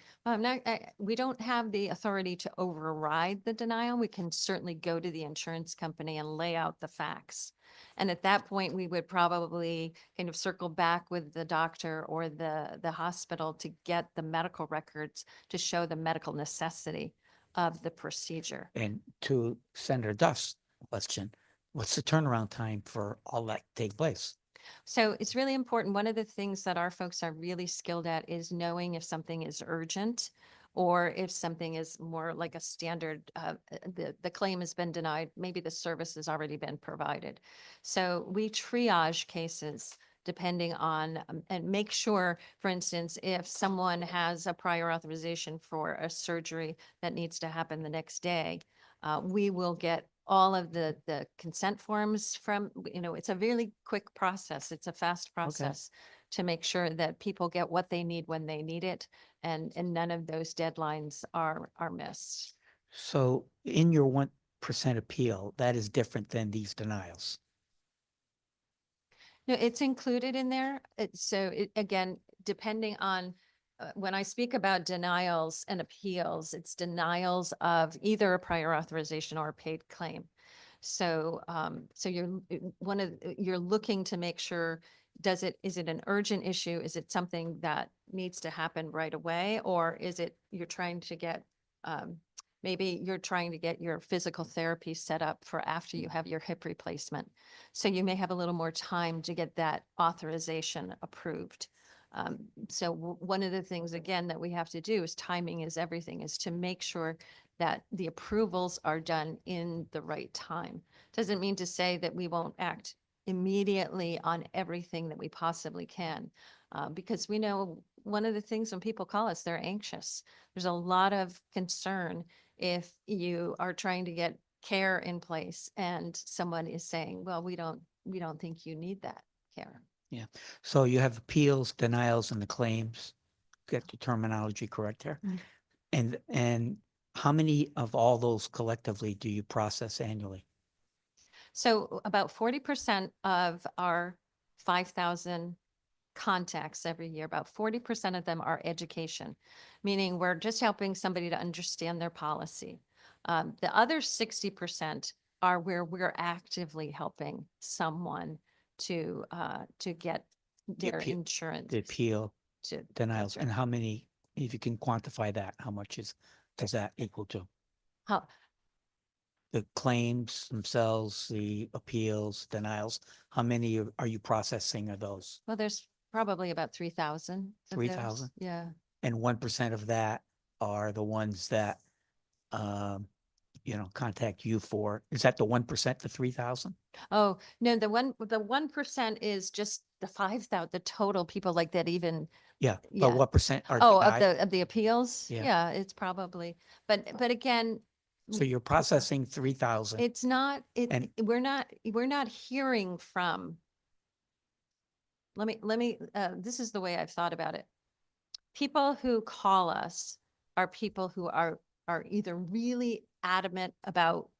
We don't have the authority to override the denial. We can certainly go to the insurance company and lay out the facts. And at that point, we would probably kind of circle back with the doctor or the hospital to get the medical records to show the medical necessity of the procedure. And to Senator Duff's question, what's the turnaround time for all that to take place? So it's really important. One of the things that our folks are really skilled at is knowing if something is urgent or if something is more like a standard, the claim has been denied, maybe the service has already been provided. So we triage cases depending on, and make sure, for instance, if someone has a prior authorization for a surgery that needs to happen the next day, we will get all of the consent forms from, it's a really quick process. It's a fast process to make sure that people get what they need when they need it. And none of those deadlines are missed. So in your 1% appeal, that is different than these denials. No, it's included in there. Again, depending on, when I speak about denials and appeals, it's denials of either a prior authorization or a paid claim. So, you're looking to make sure is it an urgent issue? Is it something that needs to happen right away? Or is it, you're trying to get, maybe you're trying to get your physical therapy set up for after you have your hip replacement. So you may have a little more time to get that authorization approved. So one of the things, again, that we have to do is timing is everything, is to make sure that the approvals are done in the right time. Doesn't mean to say that we won't act immediately on everything that we possibly can. Because we know one of the things when people call us, they're anxious. There's a lot of concern if you are trying to get care in place and someone is saying, well, we don't think you need that care. So you have appeals, denials, and the claims. Get the terminology correct there. Mm. And how many of all those collectively do you process annually? So about 40% of our 5,000 contacts every year, about 40% of them are education, meaning we're just helping somebody to understand their policy. The other 60% are where we're actively helping someone to get their appeal- insurance. The appeal, to denials, right. and how many, if you can quantify that, how much does that equal to? How, The claims themselves, the appeals, denials, how many are you processing of those? well, there's probably about 3,000. of those. 3,000? Yeah. And 1% of that are the ones that, contact you for, is that the 1%, the 3,000? Oh, no, the 1% is just the 5,000, the total people like that even. Yeah, Yeah. but what percent are Oh, denied? of the appeals? Yeah. Yeah, it's probably, but again, So you're processing 3,000. it's not, And- we're not hearing from. Let me, this is the way I've thought about it. People who call us are people who are either really adamant about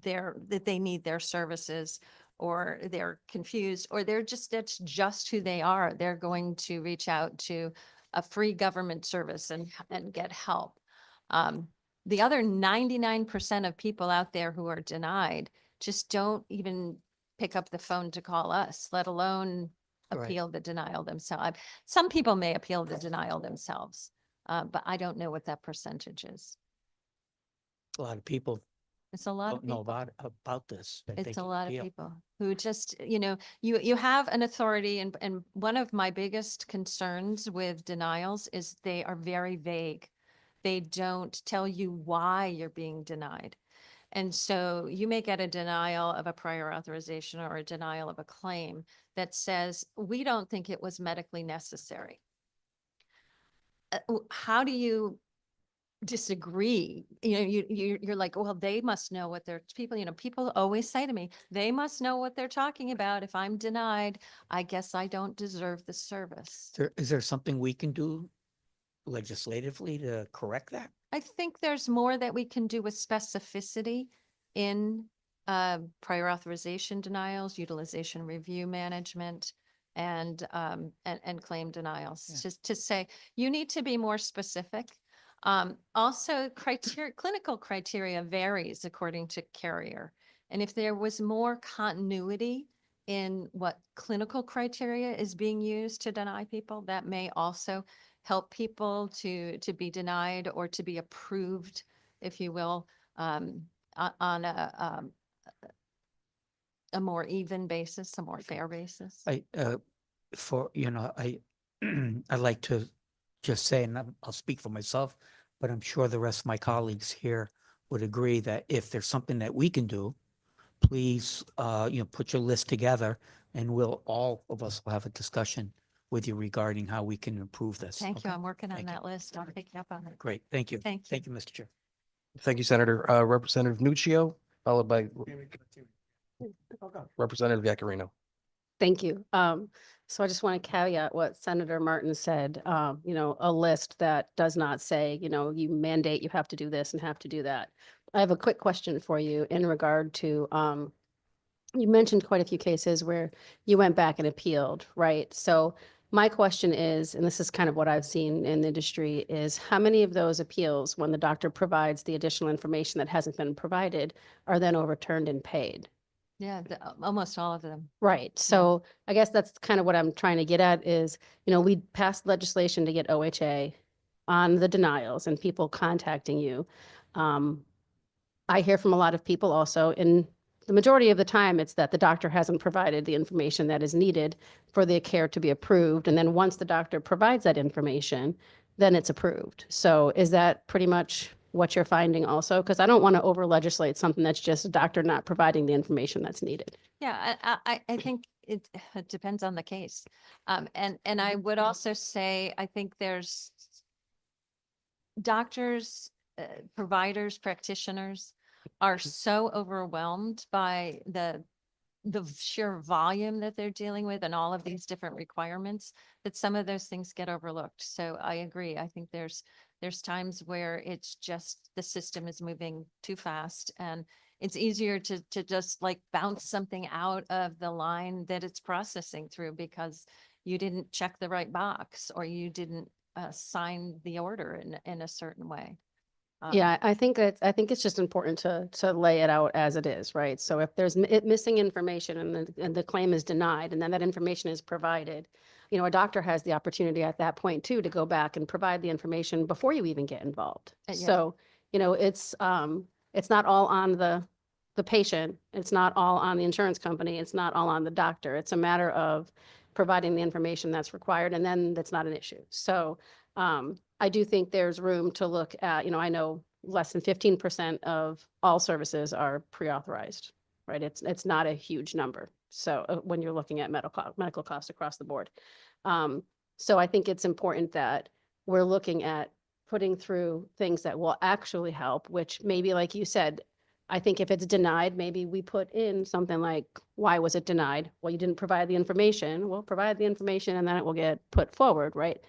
that they need their services, or they're confused, or that's just who they are. They're going to reach out to a free government service and get help. The other 99% of people out there who are denied just don't even pick up the phone to call us, let alone Right. appeal the denial themselves. Some people may appeal the denial themselves, but I don't know what that percentage is. A lot of people It's a lot of don't know people. about this. that they It's a can lot of appeal. people who just, you have an authority, and one of my biggest concerns with denials is they are very vague. They don't tell you why you're being denied. And so you may get a denial of a prior authorization or a denial of a claim that says, we don't think it was medically necessary. How do you disagree? You're like, well, they must know what they're, people always say to me, they must know what they're talking about. If I'm denied, I guess I don't deserve the service. Is there something we can do legislatively to correct that? I think there's more that we can do with specificity in prior authorization denials, utilization review management, and claim denials. Yeah. Just to say, you need to be more specific. Also, clinical criteria varies according to carrier. And if there was more continuity in what clinical criteria is being used to deny people, that may also help people to be denied or to be approved, if you will, on a more even basis, a more fair basis. I I like to just say, and I'll speak for myself, but I'm sure the rest of my colleagues here would agree that if there's something that we can do, please, put your list together, and all of us will have a discussion with you regarding how we can improve this. Thank you. okay? I'm working on Thank you. that list. I'll pick you up on it. Great, thank you. Thank you. Thank you, Mr. Chair. Thank you, Senator. Representative Nuccio, followed by Representative Yakarino. Thank you. So I just want to caveat what Senator Martin said, a list that does not say, you mandate, you have to do this and have to do that. I have a quick question for you in regard to, you mentioned quite a few cases where you went back and appealed, right? So my question is, and this is kind of what I've seen in the industry, is how many of those appeals, when the doctor provides the additional information that hasn't been provided, are then overturned and paid? Yeah, almost all of them. Right. So I guess that's kind of what I'm trying to get at is, we passed legislation to get OHA on the denials and people contacting you. I hear from a lot of people also, and the majority of the time, it's that the doctor hasn't provided the information that is needed for the care to be approved. And then once the doctor provides that information, then it's approved. So is that pretty much what you're finding also? Because I don't want to over legislate something that's just a doctor not providing the information that's needed. Yeah, I think it depends on the case. And I would also say, I think there's doctors, providers, practitioners are so overwhelmed by the sheer volume that they're dealing with and all of these different requirements that some of those things get overlooked. So I agree. I think there's times where it's just the system is moving too fast and it's easier to just like bounce something out of the line that it's processing through because you didn't check the right box or you didn't sign the order in a certain way. Yeah, I think it's just important to lay it out as it is, right? So if there's missing information and the claim is denied and then that information is provided, a doctor has the opportunity at that point too to go back and provide the information before you even get involved. Yeah. So, it's not all on the patient, it's not all on the insurance company, it's not all on the doctor. It's a matter of providing the information that's required and then that's not an issue. So, I do think there's room to look at, I know less than 15% of all services are pre-authorized, right? It's not a huge number. So when you're looking at medical costs across the board. So I think it's important that we're looking at putting through things that will actually help, which maybe like you said, I think if it's denied, maybe we put in something like, why was it denied? Well, you didn't provide the information. We'll provide the information and then it will get put forward, right?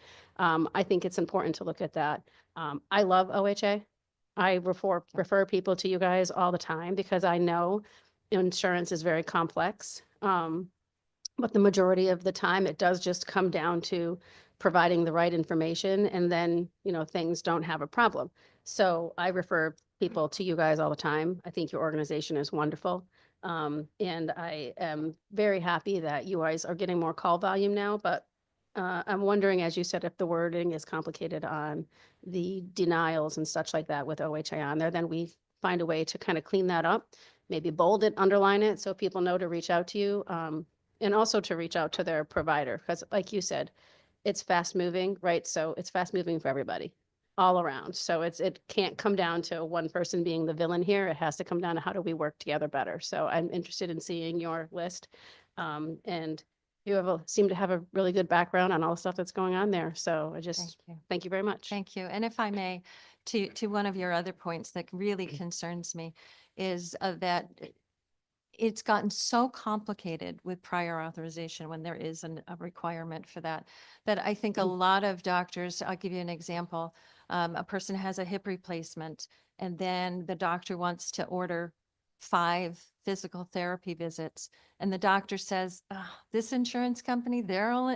I think it's important to look at that. I love OHA. I refer people to you guys all the time because I know insurance is very complex. But the majority of the time, it does just come down to providing the right information and then, things don't have a problem. So I refer people to you guys all the time. I think your organization is wonderful. And I am very happy that you guys are getting more call volume now, but I'm wondering, as you said, if the wording is complicated on the denials and such like that with OHA on there, then we find a way to kind of clean that up, maybe bold it, underline it, so people know to reach out to you, and also to reach out to their provider, because like you said, it's fast moving, right? So it's fast moving for everybody, all around. So it can't come down to one person being the villain here. It has to come down to how do we work together better. So I'm interested in seeing your list, and you seem to have a really good background on all the stuff that's going on there. So I just, thank you very much. Thank you. And if I may, to one of your other points that really concerns me is that it's gotten so complicated with prior authorization when there is a requirement for that, that I think a lot of doctors, I'll give you an example. A person has a hip replacement and then the doctor wants to order 5 physical therapy visits. And the doctor says, "Oh, this insurance company,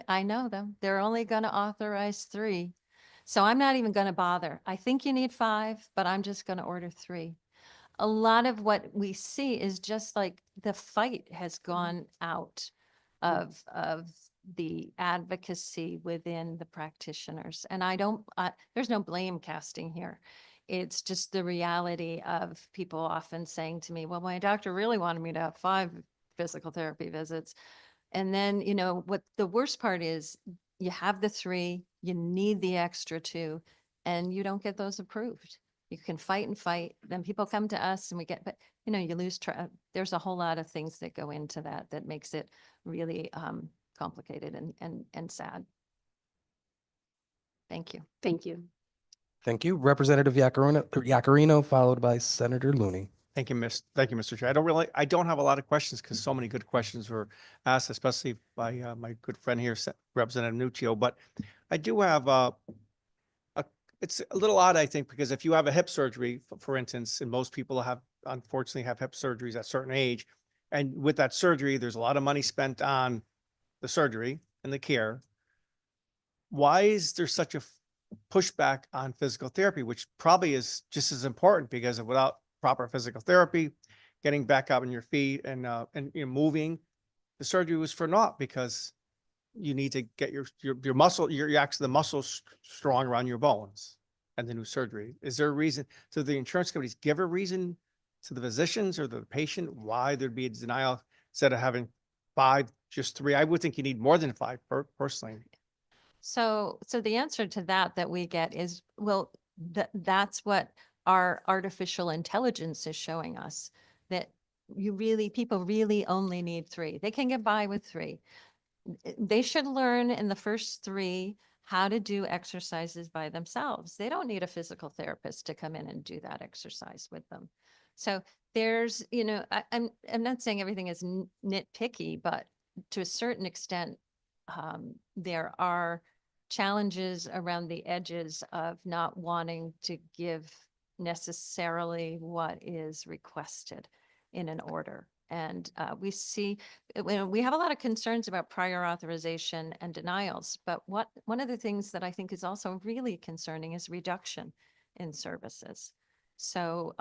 I know them, they're only going to authorize 3. So I'm not even going to bother. I think you need 5, but I'm just going to order 3. A lot of what we see is just like the fight has gone out of the advocacy within the practitioners. And there's no blame casting here. It's just the reality of people often saying to me, well, my doctor really wanted me to have 5 physical therapy visits. And then, what the worst part is, you have the 3, you need the extra 2, and you don't get those approved. You can fight and fight. Then people come to us and but you lose track. There's a whole lot of things that go into that makes it really complicated and sad. Thank you. Thank you. Thank you. Representative Yacarino, followed by Senator Looney. Thank you, Mr. Chair. I don't have a lot of questions because so many good questions were asked, especially by my good friend here, Representative Nuccio. But I do have it's a little odd, I think, because if you have a hip surgery, for instance, and most people unfortunately have hip surgeries at a certain age, and with that surgery, there's a lot of money spent on the surgery and the care. Why is there such a pushback on physical therapy, which probably is just as important, because without proper physical therapy, getting back up on your feet and you know, moving. The surgery was for naught because you need to get your muscle, your actually the muscles strong around your bones and the new surgery. Is there a reason, so the insurance companies give a reason to the physicians or the patient why there'd be a denial instead of having 5, just 3? I would think you need more than 5 personally. So the answer to that we get is, well, that's what our artificial intelligence is showing us, that people really only need 3. They can get by with 3. They should learn in the first 3 how to do exercises by themselves. They don't need a physical therapist to come in and do that exercise with them. So there's, I'm not saying everything is nitpicky, but to a certain extent, there are challenges around the edges of not wanting to give necessarily what is requested in an order. And we have a lot of concerns about prior authorization and denials, but one of the things that I think is also really concerning is reduction in services. So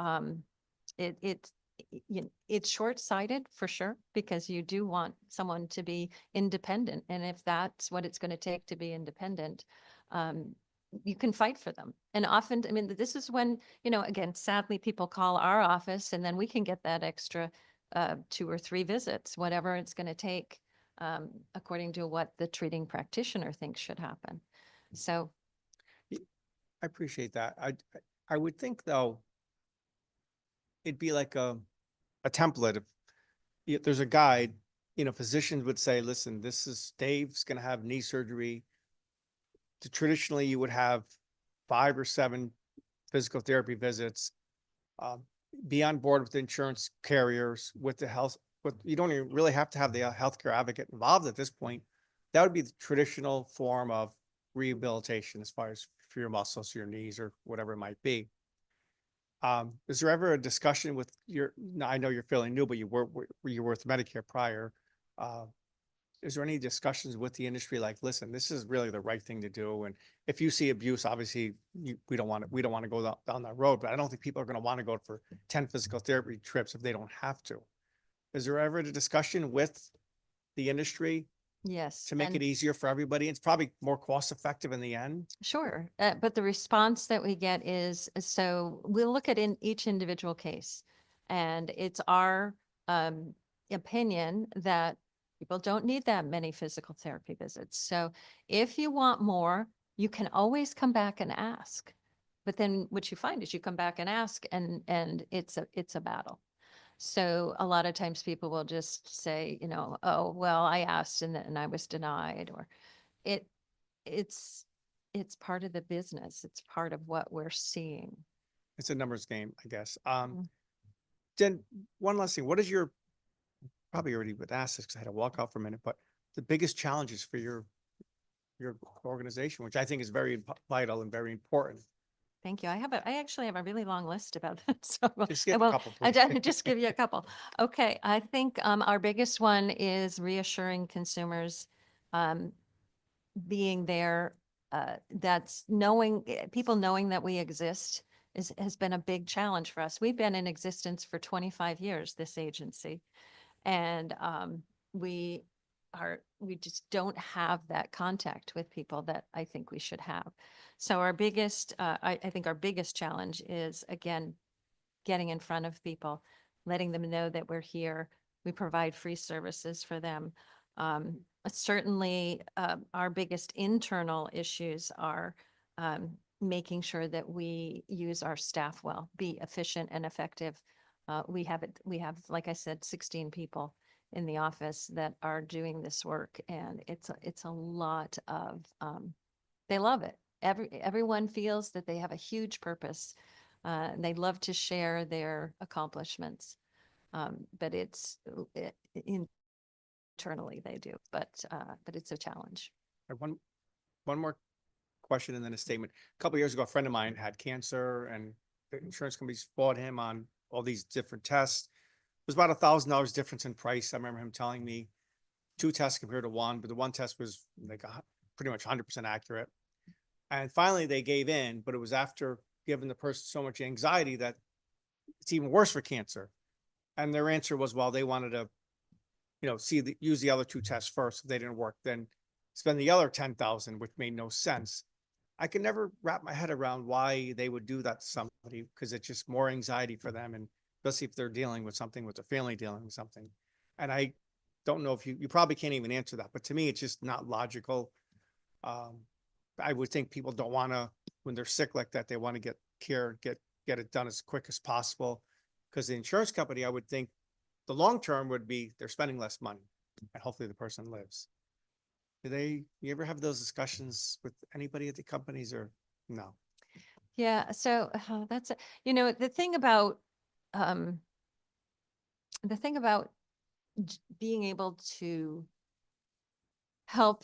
it's short-sighted for sure, because you do want someone to be independent. And if that's what it's going to take to be independent, you can fight for them. And often, I mean, this is when, again, sadly, people call our office and then we can get that extra 2 or 3 visits, whatever it's going to take, according to what the treating practitioner thinks should happen. So I appreciate that. I would think though, it'd be like a template. If there's a guide, physicians would say, listen, this is Dave's going to have knee surgery. Traditionally, you would have 5 or 7 physical therapy visits. Be on board with the insurance carriers, with the health, you don't even really have to have the healthcare advocate involved at this point. That would be the traditional form of rehabilitation as far as for your muscles, your knees, or whatever it might be. Is there ever a discussion with I know you're fairly new, but you were with Medicare prior. Is there any discussions with the industry like, listen, this is really the right thing to do? And if you see abuse, obviously we don't want to go down that road, but I don't think people are going to want to go for 10 physical therapy trips if they don't have to. Is there ever a discussion with the industry yes. to make and- it easier for everybody? It's probably more cost effective in the end. Sure, but the response that we get is, so we'll look at each individual case, and it's our opinion that people don't need that many physical therapy visits. So if you want more, you can always come back and ask. But then what you find is you come back and ask, and it's a battle. So a lot of times people will just say, oh, well, I asked and I was denied, or it's part of the business. It's part of what we're seeing. It's a numbers game, I guess. Mhm. Jen, one last thing. What is your, probably already would ask this because I had to walk out for a minute, but the biggest challenges for your organization, which I think is very vital and very important? Thank you. I actually have a really long list about that. So Just I give a will- couple, I please. just give you a couple. Okay. I think our biggest one is reassuring consumers, being there. That's people knowing that we exist has been a big challenge for us. We've been in existence for 25 years, this agency. And we just don't have that contact with people that I think we should have. So our biggest, I think our biggest challenge is, again, getting in front of people, letting them know that we're here. We provide free services for them. Certainly, our biggest internal issues are making sure that we use our staff well, be efficient and effective. We have, like I said, 16 people in the office that are doing this work, and it's a lot of, they love it. Everyone feels that they have a huge purpose. And they love to share their accomplishments. But internally they do, but it's a challenge. One more question and then a statement. A couple of years ago, a friend of mine had cancer, and the insurance companies fought him on all these different tests. It was about $1,000 difference in price. I remember him telling me 2 tests compared to 1, but the 1 test was like pretty much 100% accurate. And finally they gave in, but it was after giving the person so much anxiety that it's even worse for cancer. And their answer was, well, they wanted to, use the other two tests first. If they didn't work, then spend the other 10,000, which made no sense. I can never wrap my head around why they would do that to somebody, because it's just more anxiety for them, and especially if they're dealing with something, with their family dealing with something. And I don't know if you probably can't even answer that, but to me, it's just not logical. I would think people don't want to, when they're sick like that, they want to get care, get it done as quick as possible. Because the insurance company, I would think the long term would be they're spending less money, and hopefully the person lives. You ever have those discussions with anybody at the companies, or no? Yeah, so that's, the thing about, um, being able to help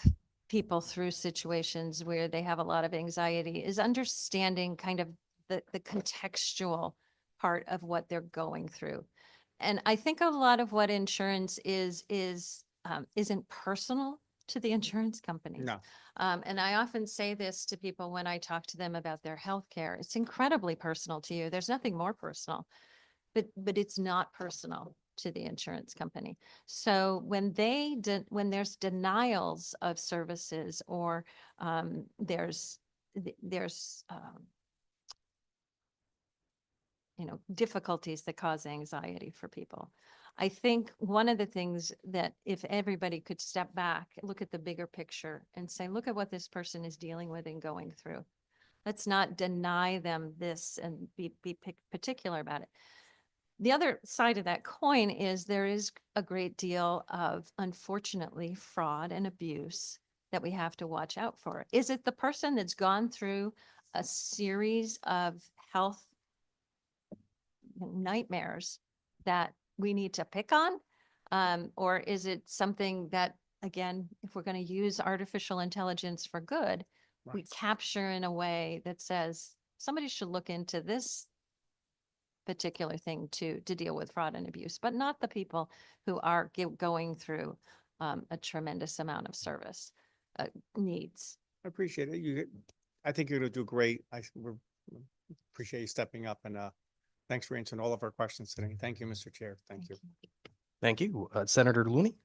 people through situations where they have a lot of anxiety is understanding kind of the contextual part of what they're going through. And I think a lot of what insurance isn't personal to the insurance companies. No. And I often say this to people when I talk to them about their health care. It's incredibly personal to you. There's nothing more personal, but it's not personal to the insurance company. So when when there's denials of services, or there's difficulties that cause anxiety for people. I think one of the things that if everybody could step back, look at the bigger picture and say, look at what this person is dealing with and going through. Let's not deny them this and be particular about it. The other side of that coin is there is a great deal of, unfortunately, fraud and abuse that we have to watch out for. Is it the person that's gone through a series of health nightmares that we need to pick on? Or is it something that, again, if we're going to use artificial intelligence for good, we Right. capture in a way that says somebody should look into this particular thing to deal with fraud and abuse, but not the people who are going through a tremendous amount of service needs. I appreciate it. I think you're gonna do great. Appreciate you stepping up, and thanks for answering all of our questions today. Thank you, Mr. Chair. Thank you. Thank you. Senator Looney.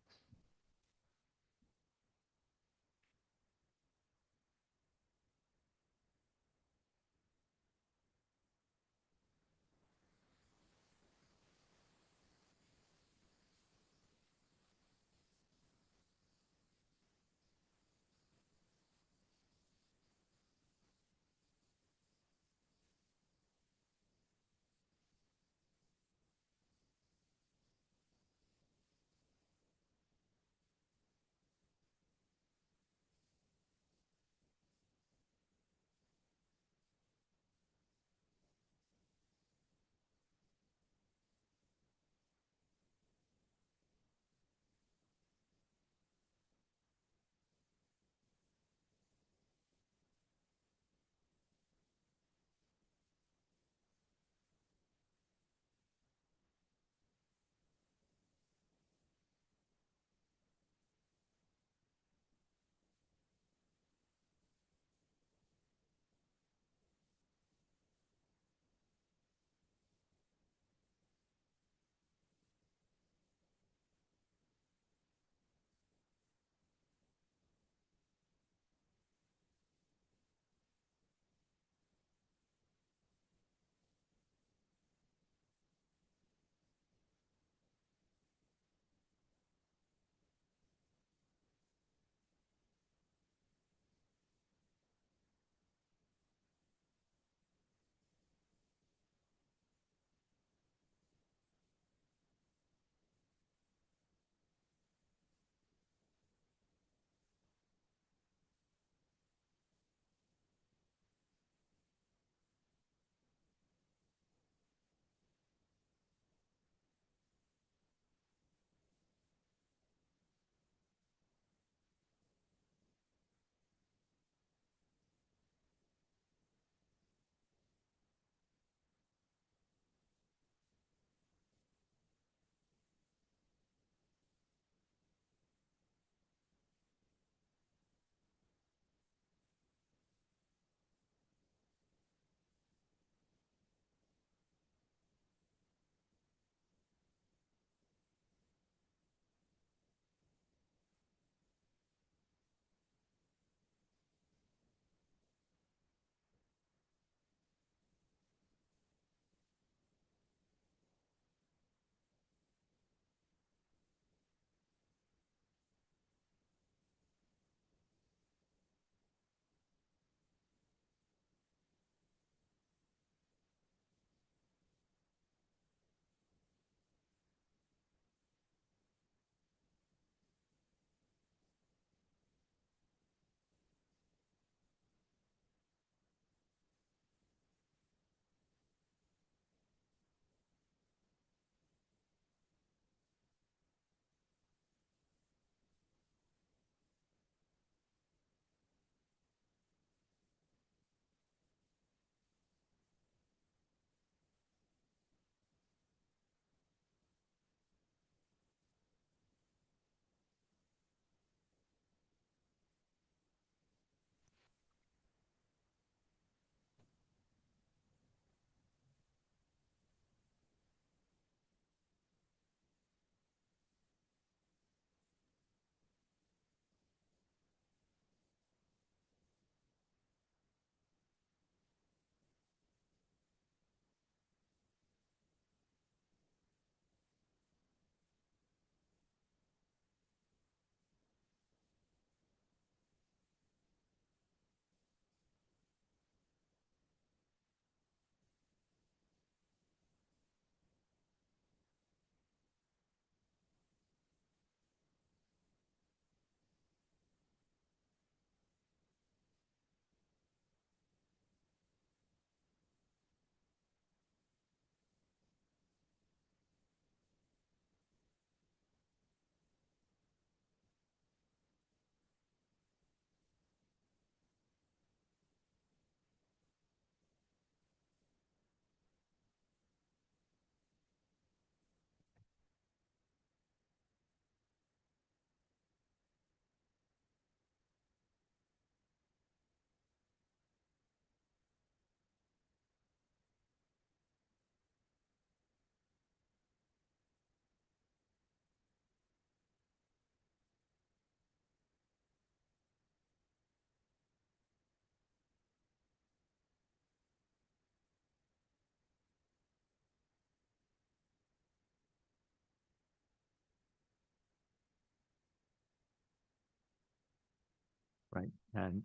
Right. And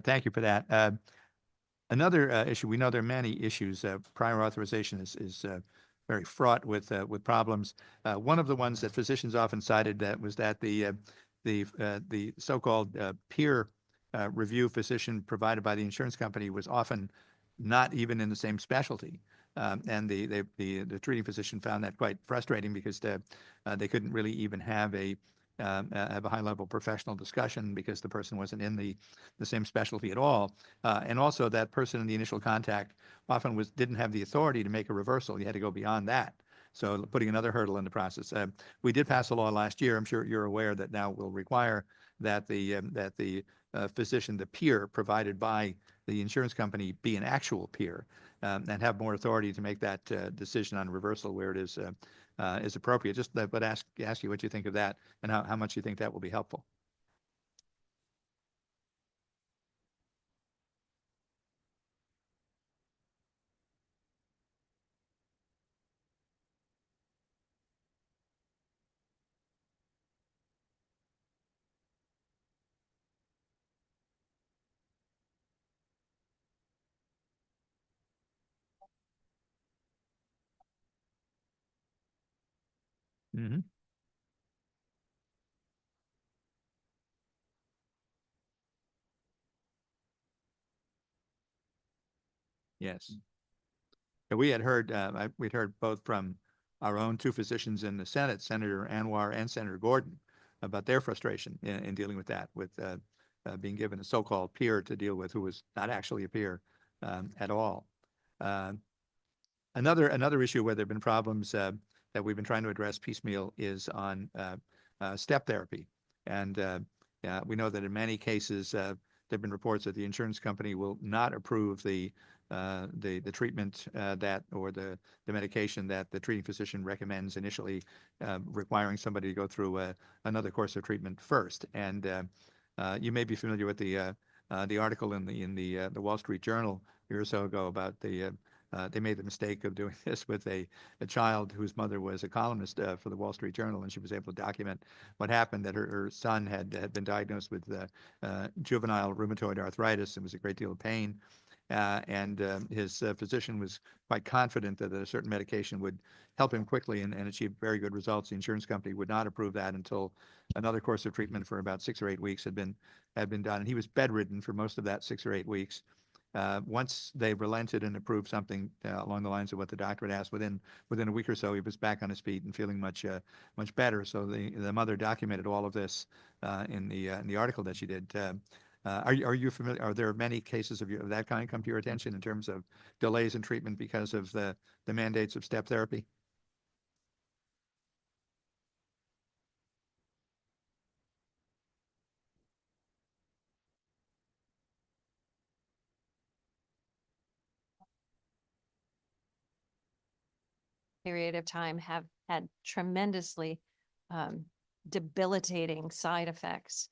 thank you for that. Another issue, we know there are many issues. Prior authorization is very fraught with problems. One of the ones that physicians often cited that was that the so-called peer review physician provided by the insurance company was often not even in the same specialty. And the treating physician found that quite frustrating because they couldn't really even have a high level professional discussion because the person wasn't in the same specialty at all. And also that person in the initial contact often didn't have the authority to make a reversal. You had to go beyond that. So putting another hurdle in the process. We did pass a law last year. I'm sure you're aware that now will require that the physician, the peer provided by the insurance company, be an actual peer and have more authority to make that decision on reversal where it is appropriate. Just but ask you what you think of that and how much you think that will be helpful. Mm-hmm. Yes. And we had heard, we'd heard both from our own two physicians in the Senate, Senator Anwar and Senator Gordon, about their frustration in dealing with that, with being given a so-called peer to deal with who was not actually a peer at all. Another issue where there have been problems that we've been trying to address piecemeal is on step therapy. And we know that in many cases, there have been reports that the insurance company will not approve the treatment that or the medication that the treating physician recommends initially, requiring somebody to go through another course of treatment first. And you may be familiar with the article in the Wall Street Journal a year or so ago about they made the mistake of doing this with a child whose mother was a columnist for the Wall Street Journal, and she was able to document what happened, that her son had been diagnosed with juvenile rheumatoid arthritis and was a great deal of pain. And his physician was quite confident that a certain medication would help him quickly and achieve very good results. The insurance company would not approve that until another course of treatment for about 6 or 8 weeks had been done. And he was bedridden for most of that 6 or 8 weeks. Once they relented and approved something along the lines of what the doctor had asked, within a week or so, he was back on his feet and feeling much better. So the mother documented all of this in the article that she did. Are you familiar? Are there many cases of that kind come to your attention in terms of delays in treatment because of the mandates of step therapy? Period of time have had tremendously debilitating side effects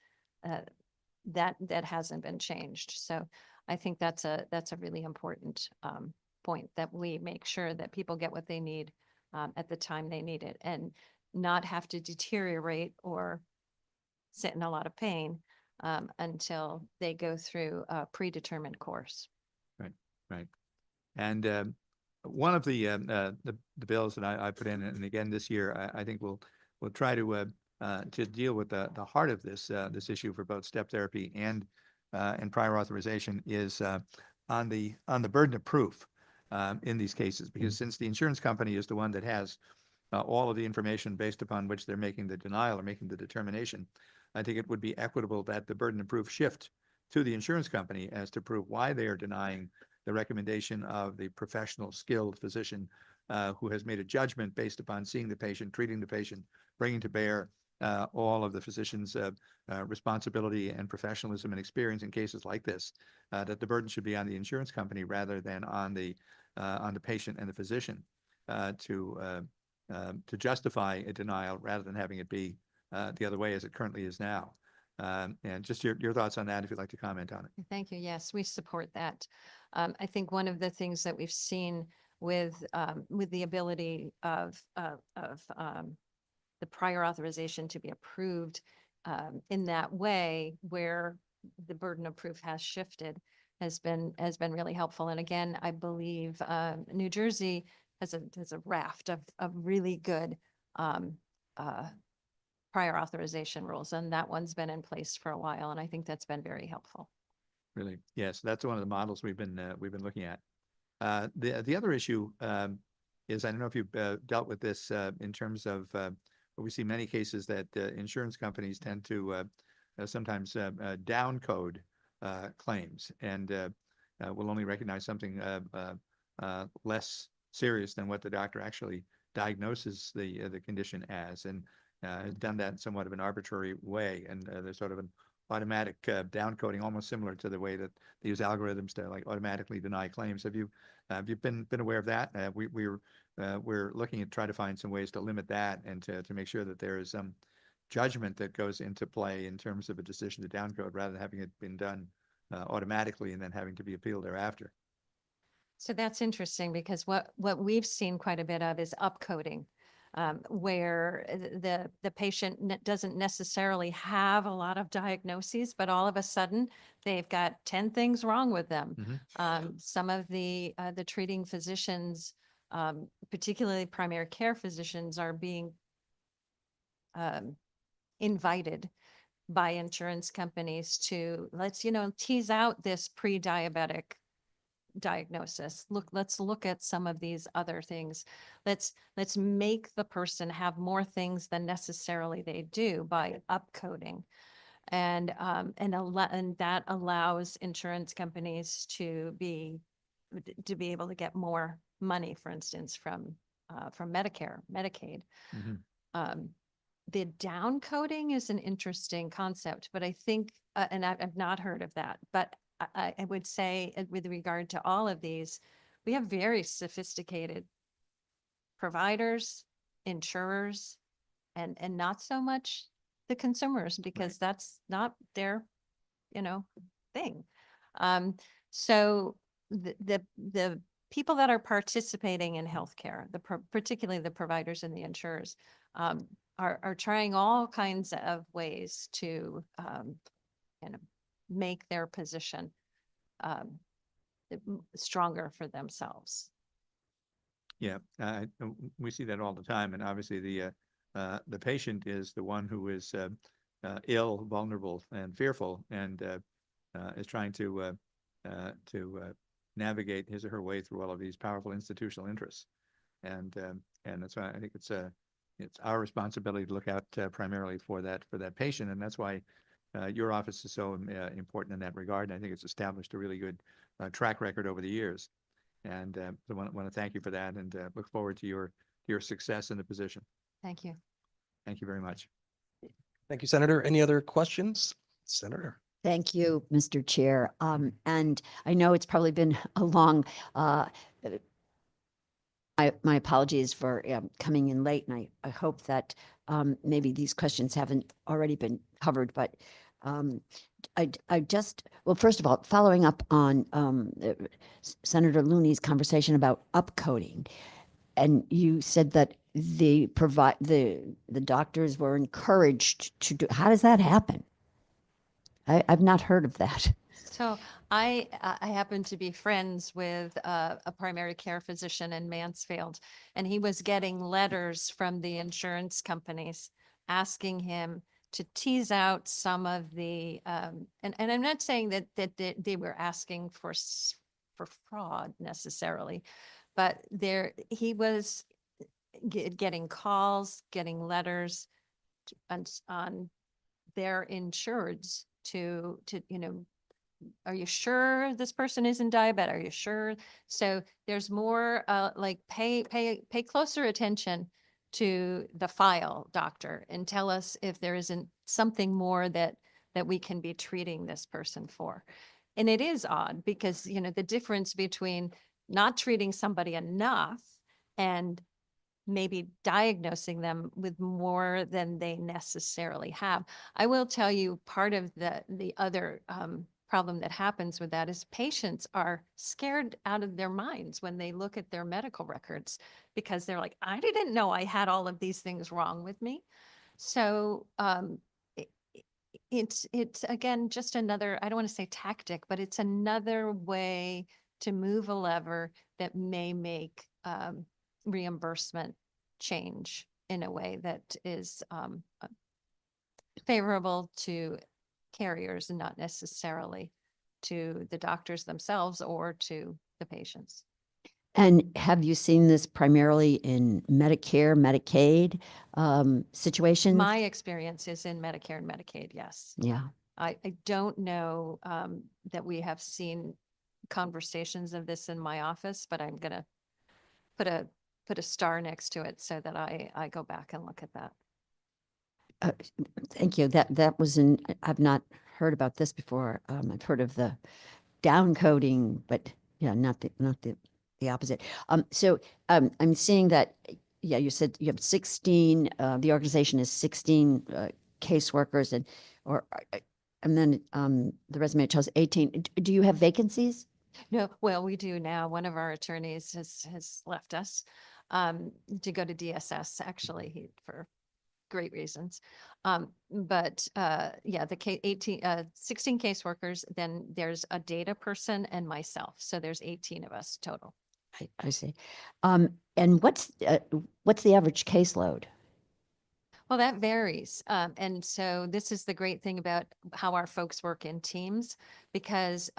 that hasn't been changed. So I think that's a really important point, that we make sure that people get what they need at the time they need it, and not have to deteriorate or sit in a lot of pain until they go through a predetermined course. Right. And one of the bills that I put in, and again this year, I think we'll try to deal with the heart of this issue for both step therapy and prior authorization, is on the burden of proof in these cases, because since the insurance company is the one that has all of the information based upon which they're making the denial or making the determination, I think it would be equitable that the burden of proof shift to the insurance company as to prove why they are denying the recommendation of the professional, skilled physician who has made a judgment based upon seeing the patient, treating the patient, bringing to bear all of the physician's responsibility and professionalism and experience in cases like this, that the burden should be on the insurance company rather than on the patient and the physician to justify a denial rather than having it be the other way as it currently is now. And just your thoughts on that, if you'd like to comment on it. Thank you. Yes, we support that. I think one of the things that we've seen with the ability of the prior authorization to be approved in that way, where the burden of proof has shifted has been really helpful. And again, I believe New Jersey has a raft of really good prior authorization rules, and that one's been in place for a while, and I think that's been very helpful. Really, yes, that's one of the models we've been looking at. The other issue is, I don't know if you've dealt with this in terms of we see many cases that insurance companies tend to sometimes down code claims and will only recognize something less serious than what the doctor actually diagnoses the condition as, and has done that in somewhat of an arbitrary way. And there's sort of an automatic down coding, almost similar to the way that they use algorithms to like automatically deny claims. Have you been aware of that? We're looking at try to find some ways to limit that and to make sure that there is some judgment that goes into play in terms of a decision to downcode rather than having it been done automatically and then having to be appealed thereafter. So that's interesting because what we've seen quite a bit of is upcoding, where the patient doesn't necessarily have a lot of diagnoses, but all of a sudden they've got 10 things wrong with them. Some of the treating physicians, particularly primary care physicians, are being invited by insurance companies to let's tease out this pre-diabetic diagnosis. Let's look at some of these other things. Let's make the person have more things than necessarily they do by upcoding. And that allows insurance companies to be able to get more money, for instance, from Medicare, Medicaid. The down coding is an interesting concept, but I think, and I've not heard of that, but I would say with regard to all of these, we have very sophisticated providers, insurers, and not so much the consumers, because that's not their, thing. So the people that are participating in healthcare, particularly the providers and the insurers, are trying all kinds of ways to make their position stronger for themselves. Yeah, we see that all the time, and obviously the patient is the one who is ill, vulnerable, and fearful, and is trying to navigate his or her way through all of these powerful institutional interests, and that's why I think it's our responsibility to look out primarily for that patient, and that's why your office is so important in that regard. And I think it's established a really good track record over the years, and I want to thank you for that, and look forward to your success in the position. Thank you. Thank you very much. Thank you, Senator. Any other questions? Senator? Thank you, Mr. Chair. And I know it's probably been a long, my apologies for coming in late, and I hope that maybe these questions haven't already been covered, but I just, well, first of all, following up on Senator Looney's conversation about upcoding, and you said that the doctors were encouraged to do, how does that happen? I've not heard of that. So I happen to be friends with a primary care physician in Mansfield, and he was getting letters from the insurance companies asking him to tease out some of the, and I'm not saying that they were asking for fraud necessarily, but he was getting calls, getting letters on their insureds to are you sure this person isn't diabetic? Are you sure? So there's more like pay closer attention to the file, doctor, and tell us if there isn't something more that we can be treating this person for. And it is odd because, the difference between not treating somebody enough and maybe diagnosing them with more than they necessarily have. I will tell you part of the other problem that happens with that is patients are scared out of their minds when they look at their medical records because they're like, I didn't know I had all of these things wrong with me. So It's again, just another, I don't want to say tactic, but it's another way to move a lever that may make reimbursement change in a way that is favorable to carriers and not necessarily to the doctors themselves or to the patients. And have you seen this primarily in Medicare, Medicaid situations? My experience is in Medicare and Medicaid, yes. Yeah. I don't know that we have seen conversations of this in my office, but I'm gonna put a star next to it so that I go back and look at that. Thank you. That was I've not heard about this before. I've heard of the down coding, but yeah, not the opposite. So I'm seeing that, yeah, you said you have 16, the organization is 16 caseworkers and then the resume tells 18. Do you have vacancies? No, well, we do now. One of our attorneys has left us to go to DSS, actually, for great reasons. But yeah, the 16 caseworkers, then there's a data person and myself. So there's 18 of us total. I see. And what's the average caseload? Well, that varies. And so this is the great thing about how our folks work in teams, because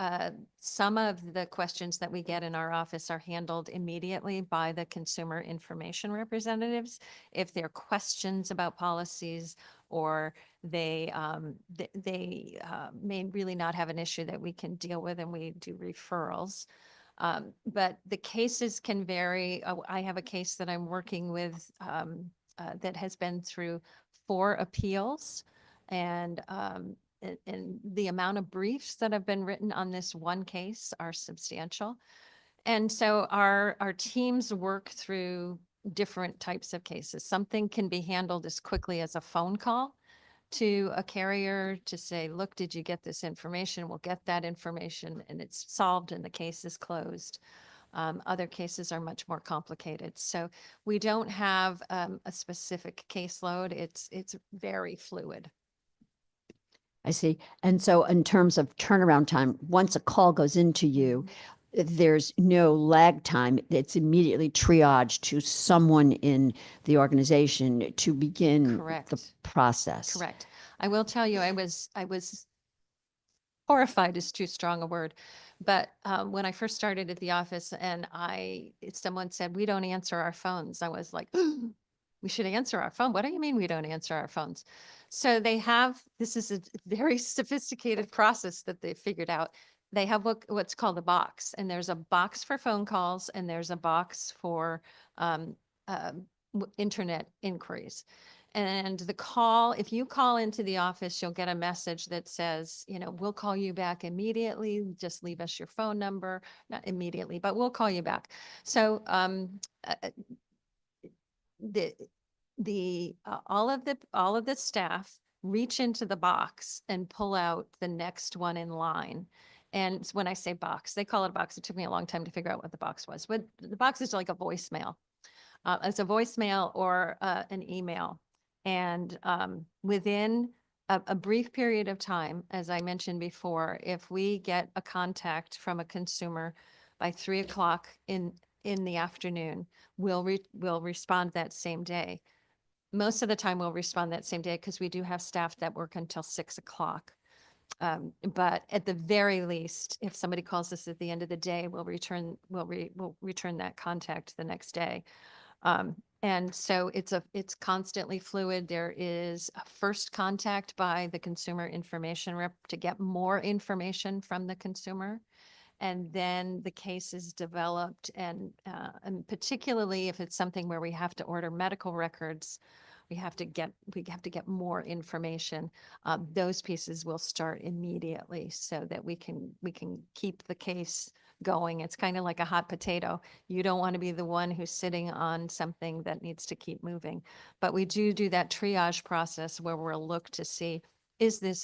some of the questions that we get in our office are handled immediately by the consumer information representatives. If they're questions about policies or they may really not have an issue that we can deal with, and we do referrals. But the cases can vary. I have a case that I'm working with that has been through 4 appeals, and the amount of briefs that have been written on this one case are substantial. And so our teams work through different types of cases. Something can be handled as quickly as a phone call to a carrier to say, look, did you get this information? We'll get that information and it's solved and the case is closed. Other cases are much more complicated. So we don't have a specific caseload. It's very fluid. I see. And so in terms of turnaround time, once a call goes into you, there's no lag time. It's immediately triaged to someone in the organization to begin the Correct. process. Correct. I will tell you, I was horrified is too strong a word, but when I first started at the office and someone said, we don't answer our phones. I was like, we should answer our phone. What do you mean we don't answer our phones? So this is a very sophisticated process that they figured out. They have what's called a box, and there's a box for phone calls and there's a box for internet inquiries. And if you call into the office, you'll get a message that says, we'll call you back immediately. Just leave us your phone number, not immediately, but we'll call you back. So all of the staff reach into the box and pull out the next one in line. And when I say box, they call it a box. It took me a long time to figure out what the box was. But the box is like a voicemail. It's a voicemail or an email. And within a brief period of time, as I mentioned before, if we get a contact from a consumer by 3 o'clock in the afternoon, we'll respond that same day. Most of the time we'll respond that same day because we do have staff that work until 6 o'clock. But at the very least, if somebody calls us at the end of the day, we'll return that contact the next day. And so it's constantly fluid. There is a first contact by the consumer information rep to get more information from the consumer. And then the case is developed, and particularly if it's something where we have to order medical records, we have to get more information. Those pieces will start immediately so that we can keep the case going. It's kind of like a hot potato. You don't want to be the one who's sitting on something that needs to keep moving. But we do that triage process where we'll look to see,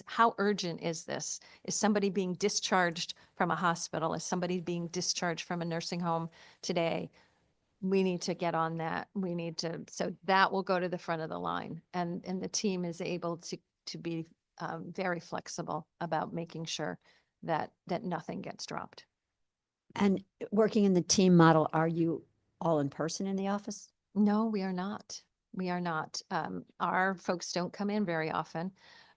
how urgent is this? Is somebody being discharged from a hospital? Is somebody being discharged from a nursing home today? We need to get on that. So that will go to the front of the line, and the team is able to be very flexible about making sure that nothing gets dropped. And working in the team model, are you all in person in the office? No, we are not. We are not. Our folks don't come in very often.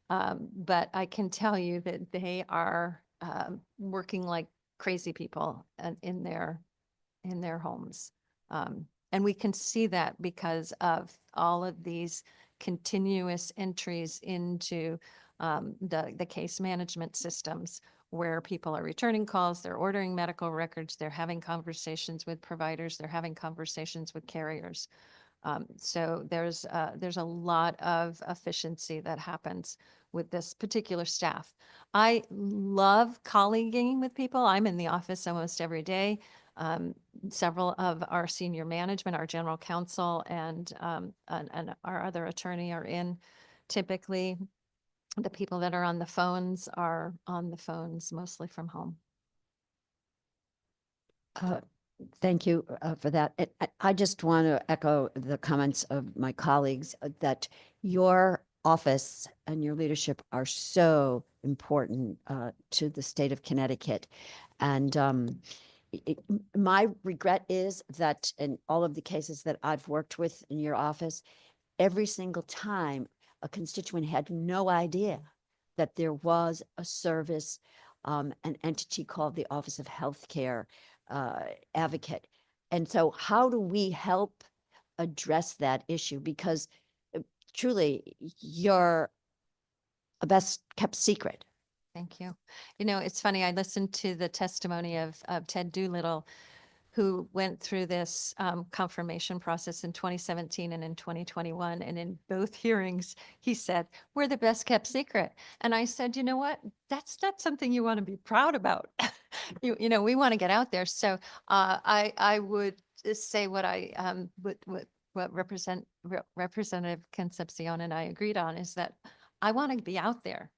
But I can tell you that they are working like crazy people in their homes. And we can see that because of all of these continuous entries into the case management systems where people are returning calls, they're ordering medical records, they're having conversations with providers, they're having conversations with carriers. So there's a lot of efficiency that happens with this particular staff. I love colleaguing with people. I'm in the office almost every day. Several of our senior management, our general counsel, and our other attorney are in. Typically, the people that are on the phones are on the phones mostly from home. Thank you for that. I just want to echo the comments of my colleagues that your office and your leadership are so important to the state of Connecticut. And my regret is that in all of the cases that I've worked with in your office, every single time a constituent had no idea that there was a service, an entity called the Office of Healthcare Advocate. And so how do we help address that issue? Because truly, you're a best kept secret. Thank you. You know, it's funny, I listened to the testimony of Ted Doolittle, who went through this confirmation process in 2017 and in 2021. And in both hearings, he said, we're the best kept secret. And I said, you know what? That's not something you want to be proud about. You know, we want to get out there. So I would say what Representative Concepcion and I agreed on is that I want to be out there.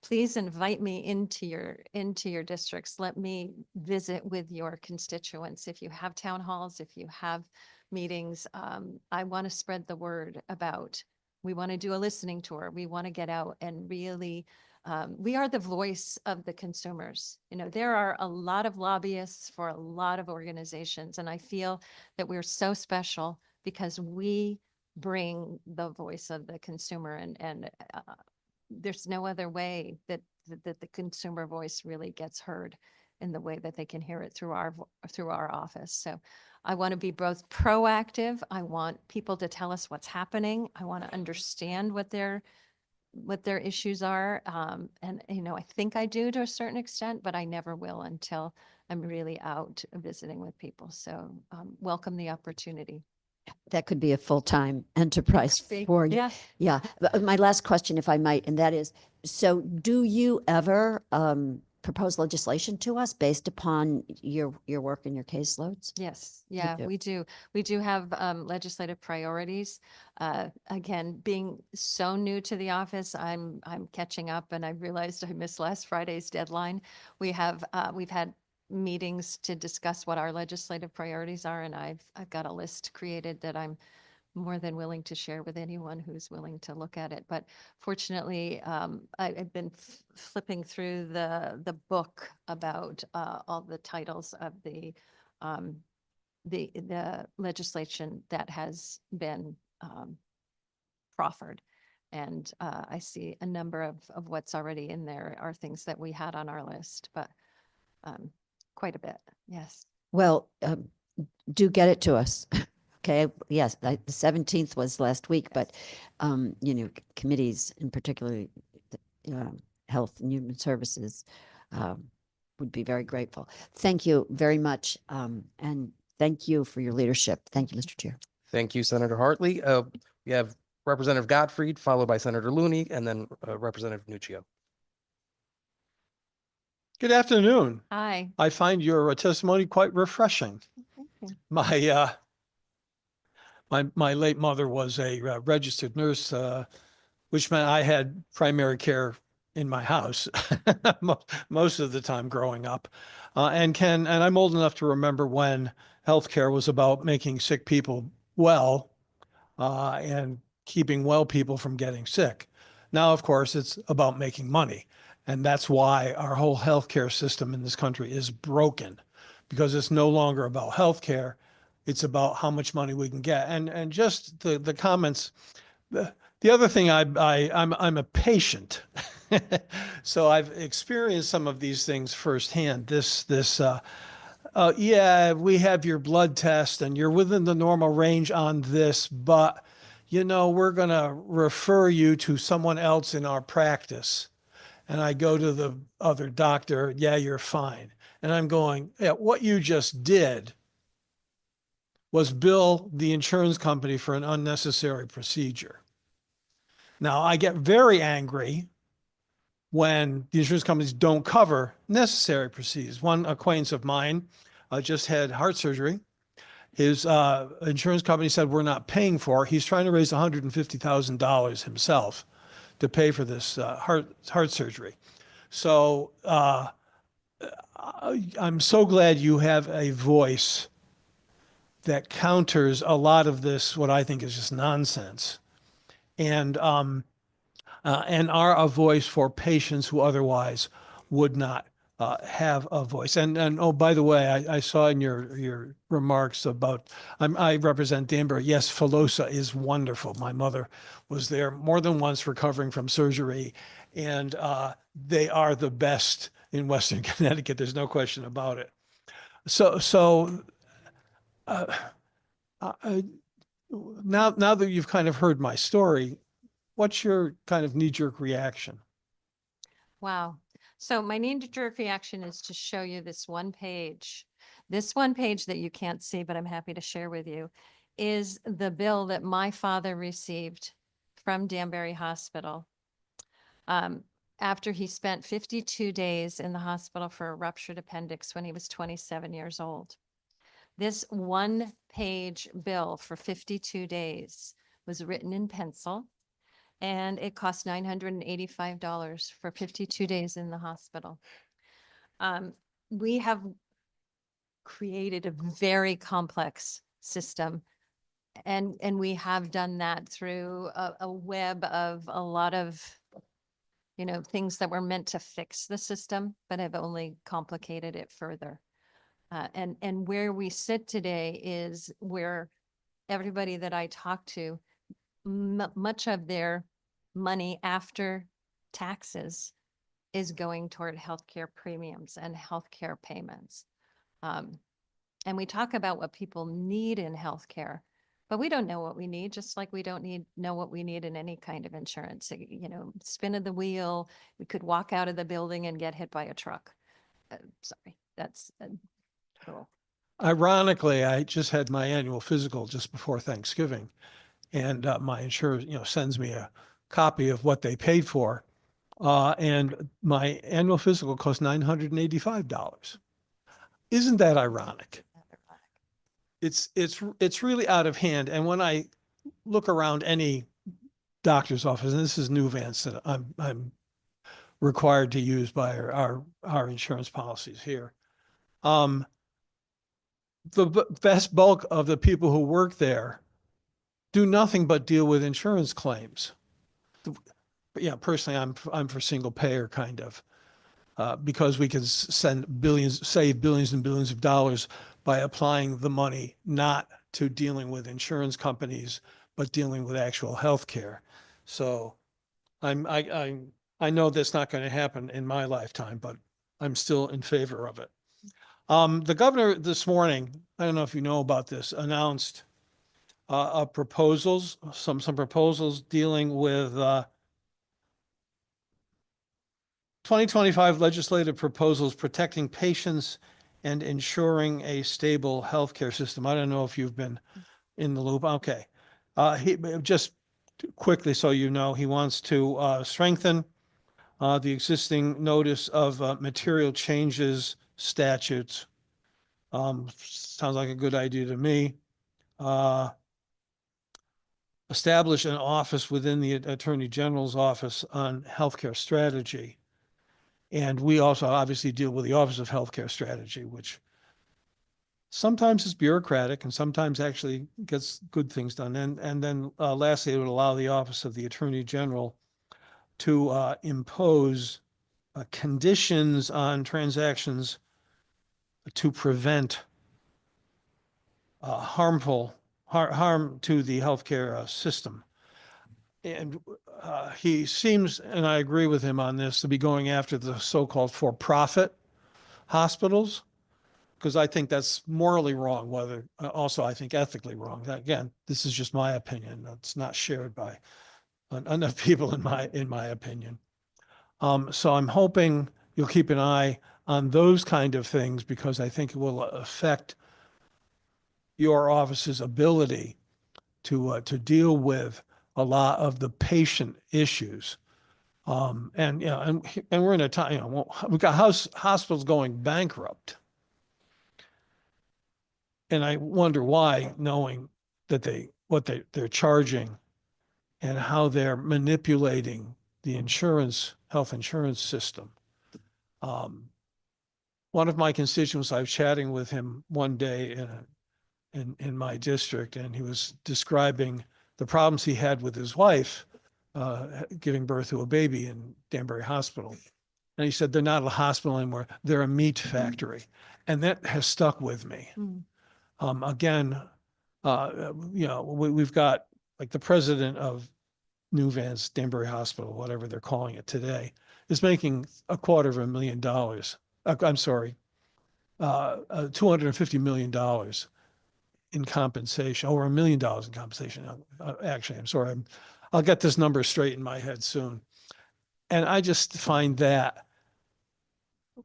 Please invite me into your districts. Let me visit with your constituents. If you have town halls, if you have meetings, I want to spread the word about, we want to do a listening tour. We want to get out and really, we are the voice of the consumers. You know, there are a lot of lobbyists for a lot of organizations, and I feel that we're so special because we bring the voice of the consumer, and there's no other way that the consumer voice really gets heard in the way that they can hear it through our office. So I want to be both proactive. I want people to tell us what's happening. I want to understand what their issues are. And, you know, I think I do to a certain extent, but I never will until I'm really out visiting with people. So welcome the opportunity. That could be a full-time enterprise for you. Yeah. Yeah. My last question, if I might, and that is, so do you ever propose legislation to us based upon your work and your caseloads? Yes, yeah, do. we do. We do have legislative priorities. Again, being so new to the office, I'm catching up, and I realized I missed last Friday's deadline. We've had meetings to discuss what our legislative priorities are, and I've got a list created that I'm more than willing to share with anyone who's willing to look at it. But fortunately, I've been flipping through the book about all the titles of the legislation that has been proffered. And I see a number of what's already in there are things that we had on our list, but quite a bit, yes. Well, do get it to us. Okay, yes, the 17th was last week, but, you know, committees, in particularly Health and Human Services, would be very grateful. Thank you very much, and thank you for your leadership. Thank you, Mr. Chair. Thank you, Senator Hartley. We have Representative Gottfried, followed by Senator Looney, and then Representative Nuccio. Good afternoon. Hi. I find your testimony quite refreshing. Thank you. My late mother was a registered nurse, which meant I had primary care in my house most of the time growing up. And I'm old enough to remember when healthcare was about making sick people well and keeping well people from getting sick. Now, of course, it's about making money. And that's why our whole healthcare system in this country is broken, because it's no longer about healthcare. It's about how much money we can get. And just the comments, the other thing, I'm a patient. So I've experienced some of these things firsthand. Yeah, we have your blood test and you're within the normal range on this, but we're going to refer you to someone else in our practice. And I go to the other doctor, yeah, you're fine. And I'm going, yeah, what you just did was bill the insurance company for an unnecessary procedure. Now, I get very angry when the insurance companies don't cover necessary procedures. One acquaintance of mine just had heart surgery. His insurance company said, we're not paying for it. He's trying to raise $150,000 himself to pay for this heart surgery. So I'm so glad you have a voice that counters a lot of this, what I think is just nonsense, and are a voice for patients who otherwise would not have a voice. And oh, by the way, I saw in your remarks about, I represent Danbury. Yes, Filosa is wonderful. My mother was there more than once recovering from surgery, and they are the best in Western Connecticut. There's no question about it. Now that you've kind of heard my story, what's your kind of knee-jerk reaction? Wow. So my knee-jerk reaction is to show you this one page. This one page that you can't see, but I'm happy to share with you, is the bill that my father received from Danbury Hospital after he spent 52 days in the hospital for a ruptured appendix when he was 27 years old. This one-page bill for 52 days was written in pencil, and it cost $985 for 52 days in the hospital. We have created a very complex system, and we have done that through a web of a lot of things that were meant to fix the system, but have only complicated it further. And where we sit today is where everybody that I talk to, much of their money after taxes is going toward healthcare premiums and healthcare payments. And we talk about what people need in healthcare, but we don't know what we need, just like we don't know what we need in any kind of insurance. Spin of the wheel, we could walk out of the building and get hit by a truck. Sorry, that's cool. Ironically, I just had my annual physical just before Thanksgiving, and my insurer, sends me a copy of what they paid for, and my annual physical cost $985. Isn't that ironic? It's really out of hand. And when I look around any doctor's office, and this is Nuvance that I'm required to use by our insurance policies here, the vast bulk of the people who work there do nothing but deal with insurance claims. But yeah, personally, I'm for single payer kind of, because we can save billions and billions of dollars by applying the money not to dealing with insurance companies, but dealing with actual health care. So I know that's not going to happen in my lifetime, but I'm still in favor of it. The governor this morning, I don't know if you know about this, announced proposals, some proposals dealing with 2025 legislative proposals protecting patients and ensuring a stable healthcare system. I don't know if you've been in the loop. Okay. He just quickly, so you know, he wants to strengthen the existing notice of material changes statutes. Sounds like a good idea to me. Establish an office within the Attorney General's office on healthcare strategy. And we also obviously deal with the Office of Healthcare Strategy, which sometimes is bureaucratic and sometimes actually gets good things done. And then lastly, it would allow the Office of the Attorney General to impose conditions on transactions to prevent harm to the healthcare system. And he seems, and I agree with him on this, to be going after the so-called for-profit hospitals, because I think that's morally wrong, whether also I think ethically wrong. Again, this is just my opinion. It's not shared by enough people in my opinion. So I'm hoping you'll keep an eye on those kind of things, because I think it will affect your office's ability to deal with a lot of the patient issues. And, you know, and we're in a time, you know, we've got hospitals going bankrupt. And I wonder why, knowing that what they're charging and how they're manipulating the health insurance system. One of my constituents, I was chatting with him one day in my district, and he was describing the problems he had with his wife giving birth to a baby in Danbury Hospital. And he said, they're not a hospital anymore, they're a meat factory. And that has stuck with me. Again, you know, we've got like the president of New Vance Danbury Hospital, whatever they're calling it today, is making $250,000. I'm sorry, $250 million in compensation, over $1 million in compensation. Actually, I'm sorry, I'll get this number straight in my head soon. And I just find that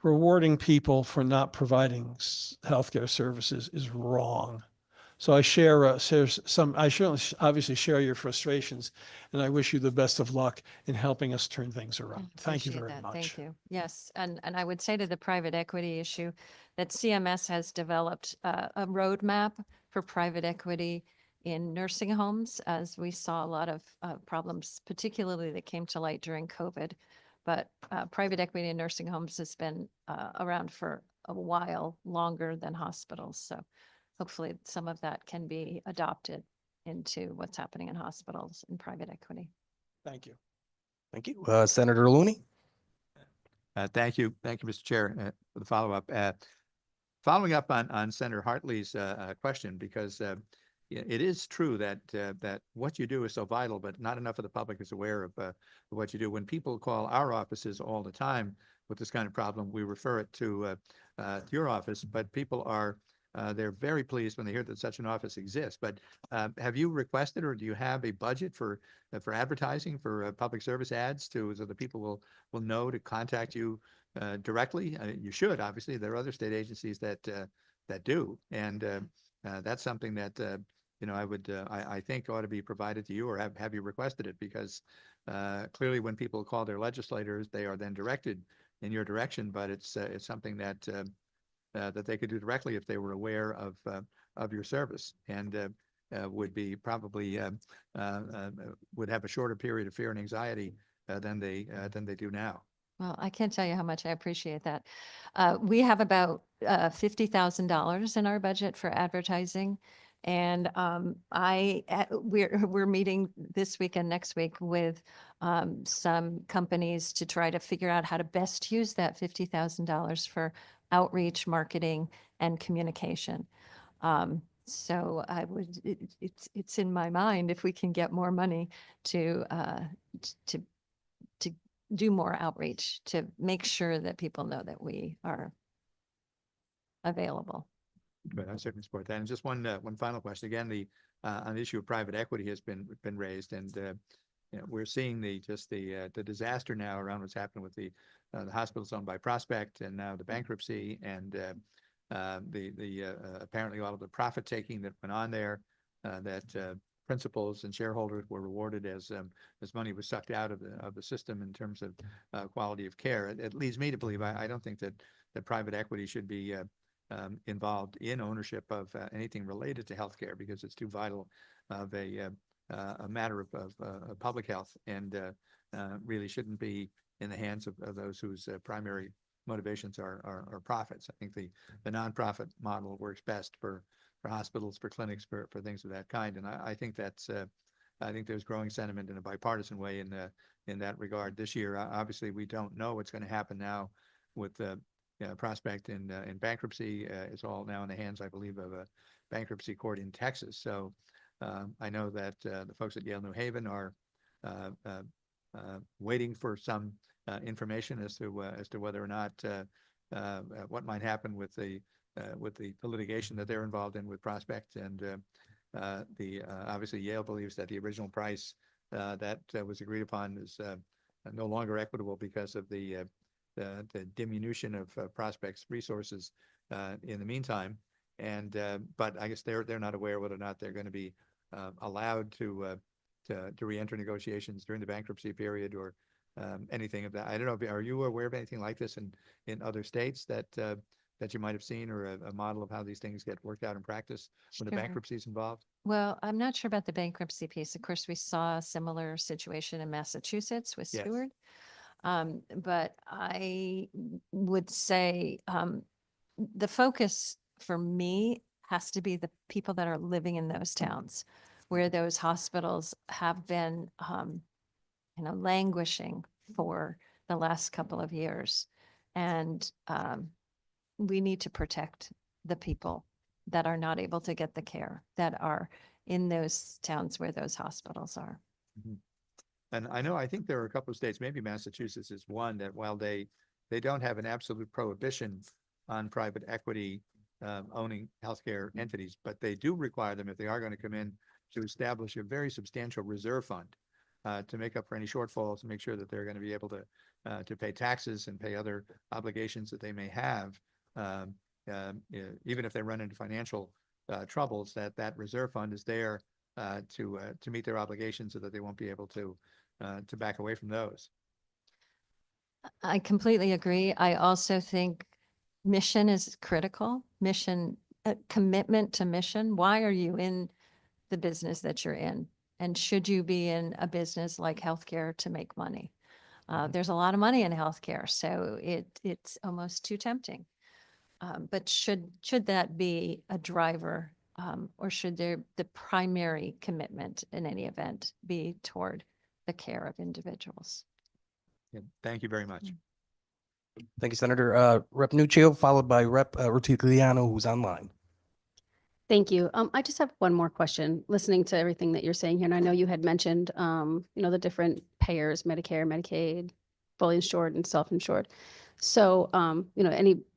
rewarding people for not providing healthcare services is wrong. So I share obviously share your frustrations, and I wish you the best of luck in helping us turn things around. Thank you Appreciate very that. much. Thank you. Yes, and I would say to the private equity issue that CMS has developed a roadmap for private equity in nursing homes, as we saw a lot of problems, particularly that came to light during COVID. But private equity in nursing homes has been around for a while, longer than hospitals. So hopefully some of that can be adopted into what's happening in hospitals and private equity. Thank you. Thank you. Senator Looney? Thank you. Thank you, Mr. Chair, for the follow-up. Following up on Senator Hartley's question, because it is true that that what you do is so vital, but not enough of the public is aware of what you do. When people call our offices all the time with this kind of problem, we refer it to your office, but people are they're very pleased when they hear that such an office exists. But have you requested, or do you have a budget for advertising, for public service ads, so that people will know to contact you directly? You should, obviously. There are other state agencies that do, and that's something that you know, I think ought to be provided to you, or have you requested it? Because clearly, when people call their legislators, they are then directed in your direction. But it's something that that they could do directly if they were aware of your service, and would be probably would have a shorter period of fear and anxiety than they do now. Well, I can't tell you how much I appreciate that. We have about $50,000 in our budget for advertising. And we're meeting this week and next week with some companies to try to figure out how to best use that $50,000 for outreach, marketing, and communication. So it's in my mind, if we can get more money to do more outreach, to make sure that people know that we are available. But I certainly support that. And just one final question. Again, on the issue of private equity has been raised, and you know, we're seeing the disaster now around what's happened with the hospitals owned by Prospect, and now the bankruptcy, and apparently all of the profit taking that went on there, that principals and shareholders were rewarded as money was sucked out of the system in terms of quality of care. It leads me to believe I don't think that private equity should be involved in ownership of anything related to healthcare, because it's too vital of a matter of public health, and really shouldn't be in the hands of those whose primary motivations are profits. I think the nonprofit model works best for hospitals, for clinics, for things of that kind. And I think that's I think there's growing sentiment in a bipartisan way in that regard this year. Obviously, we don't know what's going to happen now with the Prospect in bankruptcy. It's all now in the hands, I believe, of a bankruptcy court in Texas. So I know that the folks at Yale New Haven are waiting for some information as to whether or not what might happen with the litigation that they're involved in with Prospect. And obviously Yale believes that the original price that was agreed upon is no longer equitable because of the diminution of Prospect's resources in the meantime. And but I guess they're not aware whether or not they're going to be allowed to re-enter negotiations during the bankruptcy period or anything of that. I don't know. Are you aware of anything like this in other states that you might have seen, or a model of how these things get worked out in practice when the Sure. bankruptcy is involved? Well, I'm not sure about the bankruptcy piece. Of course, we saw a similar situation in Massachusetts with Yes. Stewart. But I would say the focus for me has to be the people that are living in those towns where those hospitals have been, languishing for the last couple of years. And we need to protect the people that are not able to get the care that are in those towns where those hospitals are. And I think there are a couple of states, maybe Massachusetts is one, that while they don't have an absolute prohibition on private equity owning healthcare entities, but they do require them, if they are going to come in, to establish a very substantial reserve fund to make up for any shortfalls and make sure that they're going to be able to pay taxes and pay other obligations that they may have, even if they run into financial troubles, that reserve fund is there to meet their obligations so that they won't be able to back away from those. I completely agree. I also think mission is critical. Mission, commitment to mission. Why are you in the business that you're in? And should you be in a business like healthcare to make money? There's a lot of money in healthcare, so it's almost too tempting. But should that be a driver, or should the primary commitment in any event be toward the care of individuals? Yeah, thank you very much. Thank you, Senator. Rep. Nuccio, followed by Rep. Rutigliano, who's online. Thank you. I just have one more question, listening to everything that you're saying here. And I know you had mentioned, the different payers, Medicare, Medicaid, fully insured and self-insured. So,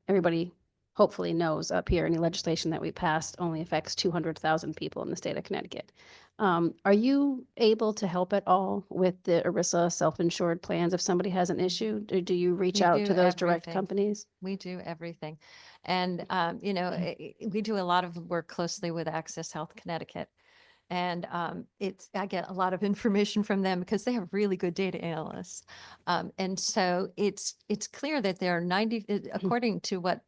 everybody hopefully knows up here, any legislation that we passed only affects 200,000 people in the state of Connecticut. Are you able to help at all with the ERISA self-insured plans if somebody has an issue? Or do you reach We out do to those direct everything. companies? We do everything. And, we do a lot of work closely with Access Health Connecticut. And I get a lot of information from them because they have really good data analysts. And so it's clear that there are according to what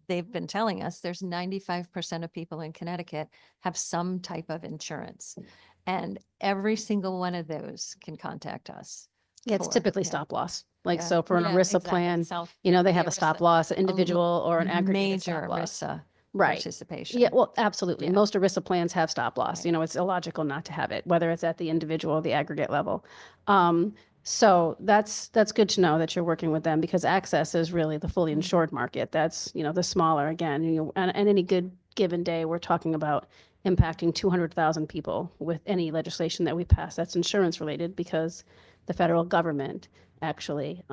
they've been telling us, there's 95% of people in Connecticut have some type of insurance. And every single one of those can contact us. Yeah, it's for- typically yeah. stop loss. Like, Yeah. so for an Yeah, ERISA exactly. plan, Self- they the have a stop ERISA loss, an a l- individual or an aggregated major stop loss. ERISA Right. participation. Yeah, well, absolutely. Yeah. Most ERISA plans have stop loss. Right. It's illogical not to have it, whether it's at the individual or the aggregate level. So that's good to know that you're working with them, because Access is really the fully insured market. That's, the smaller, again, and any good given day, we're talking about impacting 200,000 people with any legislation that we pass that's insurance related, because the federal government actually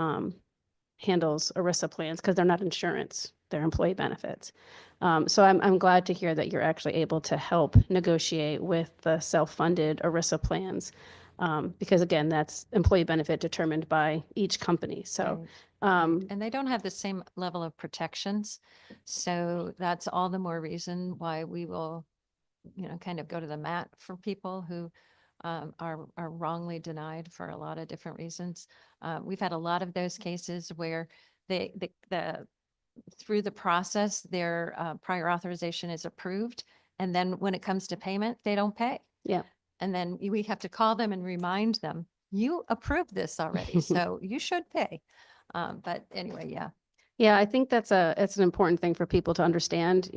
handles ERISA plans because they're not insurance, they're employee benefits. So I'm glad to hear that you're actually able to help negotiate with the self-funded ERISA plans, because again, that's employee benefit determined by each company. So, Right. And they don't have the same level of protections. So that's all the more reason why we will, kind of go to the mat for people who are wrongly denied for a lot of different reasons. We've had a lot of those cases where through the process, their prior authorization is approved. And then when it comes to payment, they don't pay. Yeah. And then we have to call them and remind them, you approved this already, so you should pay. But anyway, yeah. Yeah, I think it's an important thing for people to understand.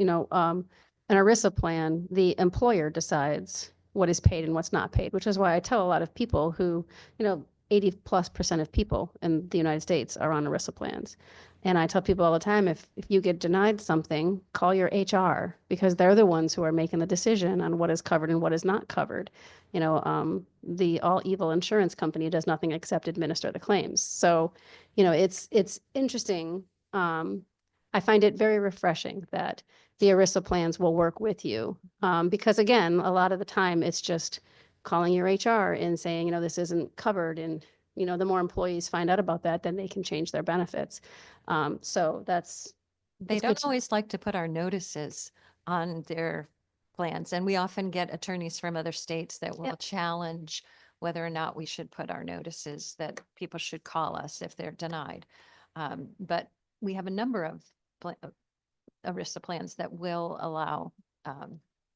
An ERISA plan, the employer decides what is paid and what's not paid, which is why I tell a lot of people who, 80+% of people in the United States are on ERISA plans. And I tell people all the time, if you get denied something, call your HR, because they're the ones who are making the decision on what is covered and what is not covered. The all evil insurance company does nothing except administer the claims. So, it's interesting. I find it very refreshing that the ERISA plans will work with you. Because again, a lot of the time it's just calling your HR and saying, this isn't covered. And, the more employees find out about that, then they can change their benefits. So They it's good don't to- always like to put our notices on their plans, and we often get attorneys from other states that will Yep. challenge whether or not we should put our notices that people should call us if they're denied. But we have a number of ERISA plans that will allow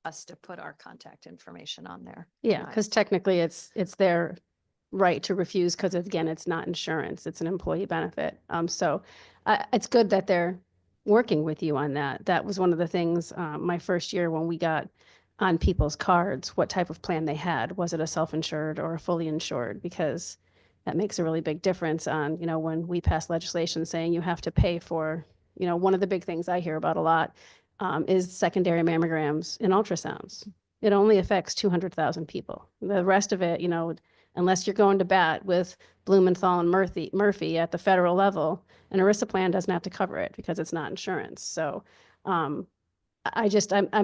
us to put our contact information on there. Yeah, because technically it's their right to refuse, because again, it's not insurance, it's an employee benefit. So it's good that they're working with you on that. That was one of the things, my first year when we got on people's cards, what type of plan they had. Was it a self-insured or a fully insured? Because that makes a really big difference on, when we pass legislation saying you have to pay for, one of the big things I hear about a lot is secondary mammograms and ultrasounds. It only affects 200,000 people. The rest of it, unless you're going to bat with Blumenthal and Murphy at the federal level, an ERISA plan doesn't have to cover it because it's not insurance. So I'm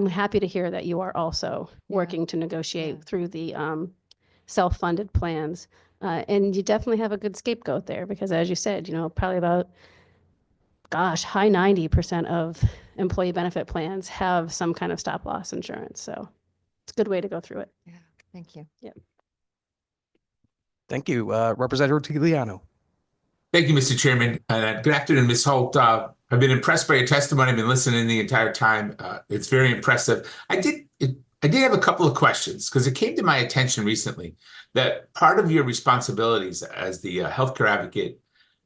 happy to hear that you are also Yeah. working to negotiate Yeah. through the self-funded plans. And you definitely have a good scapegoat there, because as you said, probably about, high 90% of employee benefit plans have some kind of stop loss insurance. So it's a good way to go through it. Yeah, thank you. Thank you. Representative Tigliano. Thank you, Mr. Chairman. Good afternoon, Ms. Holt. I've been impressed by your testimony. I've been listening the entire time. It's very impressive. I did have a couple of questions, because it came to my attention recently that part of your responsibilities as the healthcare advocate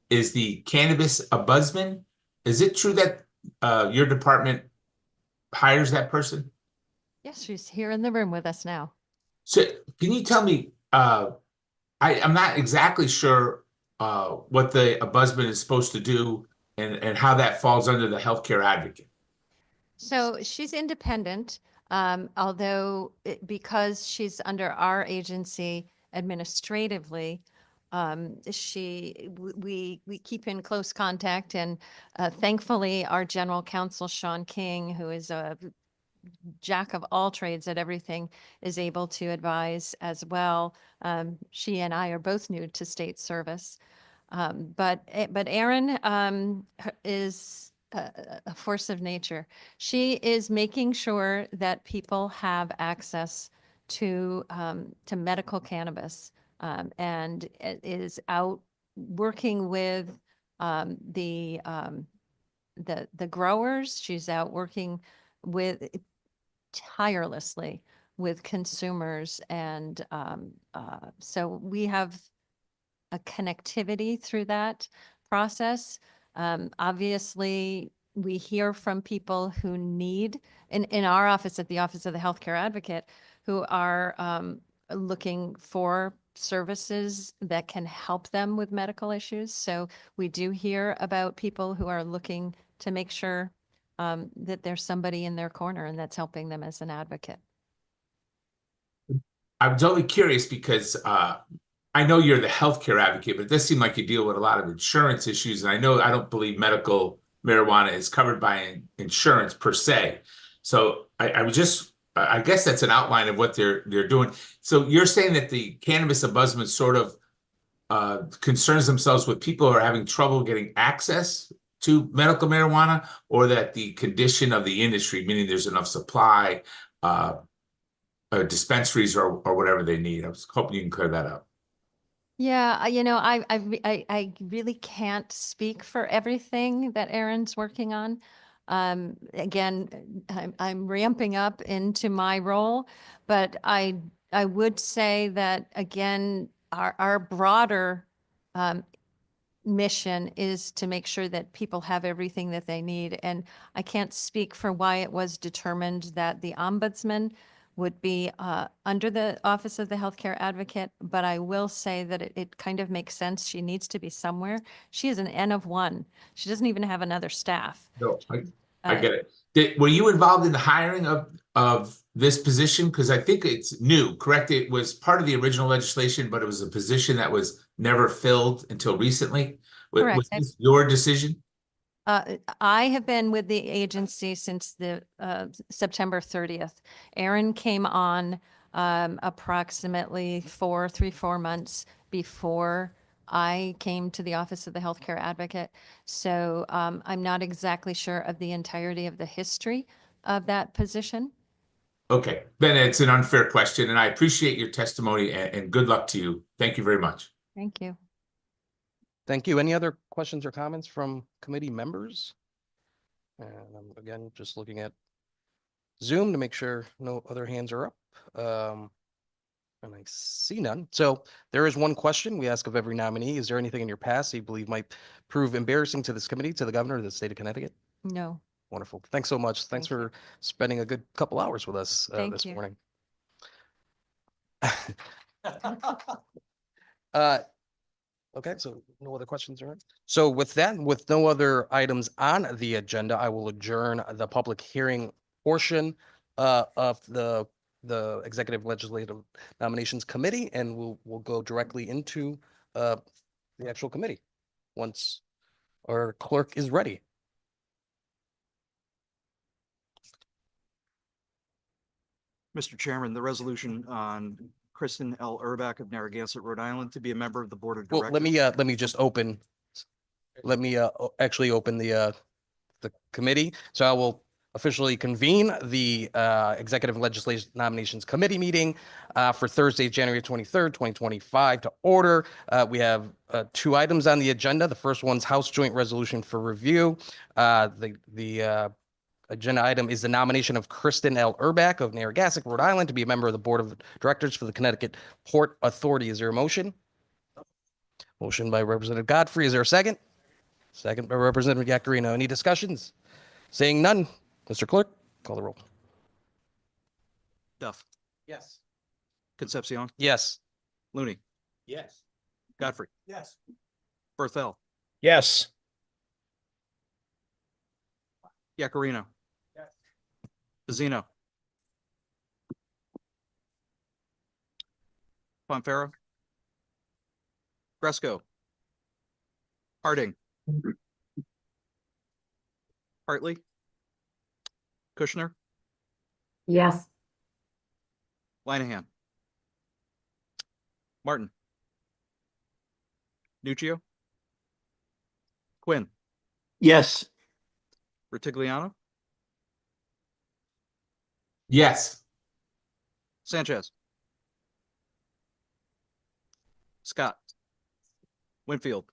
is the cannabis ombudsman. Is it true that your department hires that person? Yes, she's here in the room with us now. So can you tell me, I'm not exactly sure what the ombudsman is supposed to do and how that falls under the healthcare advocate. So she's independent, although because she's under our agency administratively, we keep in close contact, and thankfully our general counsel, Sean King, who is a jack of all trades at everything, is able to advise as well. She and I are both new to state service. But Erin is a force of nature. She is making sure that people have access to medical cannabis, and is out working with the growers. She's out working tirelessly with consumers, and so we have a connectivity through that process. Obviously, we hear from people who need, in our office, at the Office of the Healthcare Advocate, who are looking for services that can help them with medical issues. So we do hear about people who are looking to make sure that there's somebody in their corner and that's helping them as an advocate. I'm totally curious because I know you're the healthcare advocate, but it does seem like you deal with a lot of insurance issues. And I don't believe medical marijuana is covered by insurance per se. So I guess that's an outline of what they're doing. So you're saying that the cannabis ombudsman sort of concerns themselves with people who are having trouble getting access to medical marijuana, or that the condition of the industry, meaning there's enough supply, dispensaries or whatever they need. I was hoping you can clear that up. Yeah, I really can't speak for everything that Erin's working on. Again, I'm ramping up into my role, but I would say that again, our broader mission is to make sure that people have everything that they need. And I can't speak for why it was determined that the ombudsman would be under the Office of the Healthcare Advocate, but I will say that it kind of makes sense. She needs to be somewhere. She is an N of one. She doesn't even have another staff. No, I Uh, get it. Were you involved in the hiring of this position? Because I think it's new, correct? It was part of the original legislation, but it was a position that was never filled until recently. Correct. Was this your decision? I have been with the agency since the September 30th. Erin came on approximately 4 months before I came to the Office of the Healthcare Advocate. So I'm not exactly sure of the entirety of the history of that position. Okay, then it's an unfair question, and I appreciate your testimony and good luck to you. Thank you very much. Thank you. Thank you. Any other questions or comments from committee members? And I'm again just looking at Zoom to make sure no other hands are up. And I see none. So there is one question we ask of every nominee. Is there anything in your past you believe might prove embarrassing to this committee, to the governor of the state of Connecticut? No. Wonderful. Thanks so much. Thanks Thank you. for spending a good couple hours with us Thank this you. morning. Okay, so no other questions, all right? So with that, with no other items on the agenda, I will adjourn the public hearing portion of the Executive Legislative Nominations Committee, and we'll go directly into the actual committee once our clerk is ready. Mr. Chairman, the resolution on Kristen L. Urbach of Narragansett, Rhode Island, to be a member of the Board of Well, Directors. let me just open. Let me actually open the committee. So I will officially convene the Executive Legislative Nominations Committee meeting for Thursday, January 23rd, 2025 to order. We have 2 items on the agenda. The first one's House Joint Resolution for review. The agenda item is the nomination of Kristen L. Urbach of Narragansett, Rhode Island, to be a member of the Board of Directors for the Connecticut Port Authority. Is there a motion? Motion by Representative Godfrey. Is there a second? Second by Representative Yacarino. Any discussions? Seeing none, Mr. Clerk, call the roll. Duff, Yes. Concepcion, Yes. Looney, Yes. Godfrey, Yes. Berthel, Yes. Yacarino. Yes. Zeno. Fonfara. Gresco. Harding. Hartley. Kushner. Yes. Linehan. Martin. Nuccio. Quinn. Yes. Rutigliano. Yes. Sanchez. Scott. Winfield.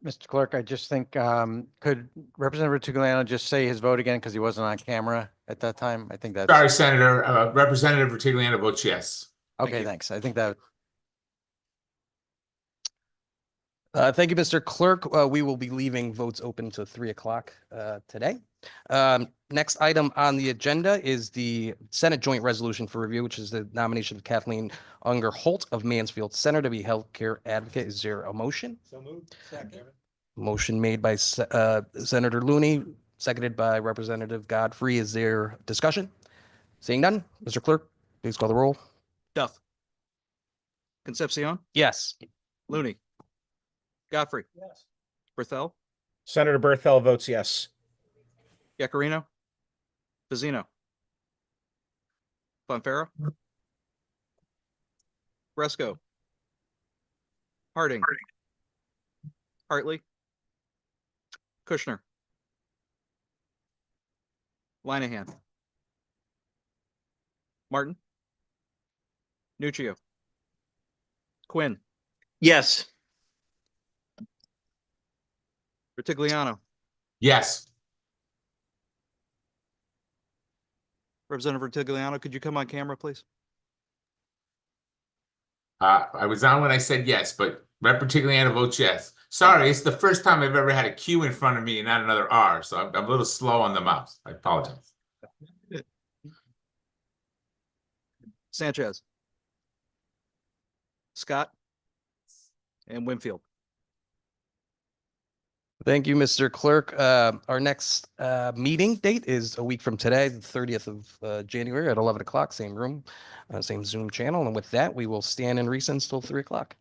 Mr. Clerk, I just think, could Representative Rutigliano just say his vote again because he wasn't on camera at that time? I think that's. Sorry, Senator. Representative Rutigliano votes yes. Thank Okay, you. thanks. I think that. Thank you, Mr. Clerk. We will be leaving votes open to 3 o'clock today. Next item on the agenda is the Senate Joint Resolution for review, which is the nomination of Kathleen Unger Holt of Mansfield Center to be healthcare advocate. Is there a motion? So moved. Second. Motion made by Senator Looney, seconded by Representative Godfrey. Is there discussion? Seeing none, Mr. Clerk, please call the roll. Duff. Concepcion. Yes. Looney. Godfrey. Yes. Berthel. Senator Berthel votes yes. Yacarino. Vizino. Fonfara. Gresco. Harding. Hartley. Kushner. Linehan. Martin. Nuccio. Quinn. Yes. Rutigliano. Yes. Representative Rutigliano, could you come on camera, please? I was on when I said yes, but Rep. Tigliano votes yes. Sorry, it's the first time I've ever had a Q in front of me and not another R, so I'm a little slow on the mouse. I apologize. Sanchez. Scott. And Winfield. Thank you, Mr. Clerk. Our next meeting date is a week from today, the 30th of January at 11 o'clock, same room, same Zoom channel. And with that, we will stand in recess till 3 o'clock.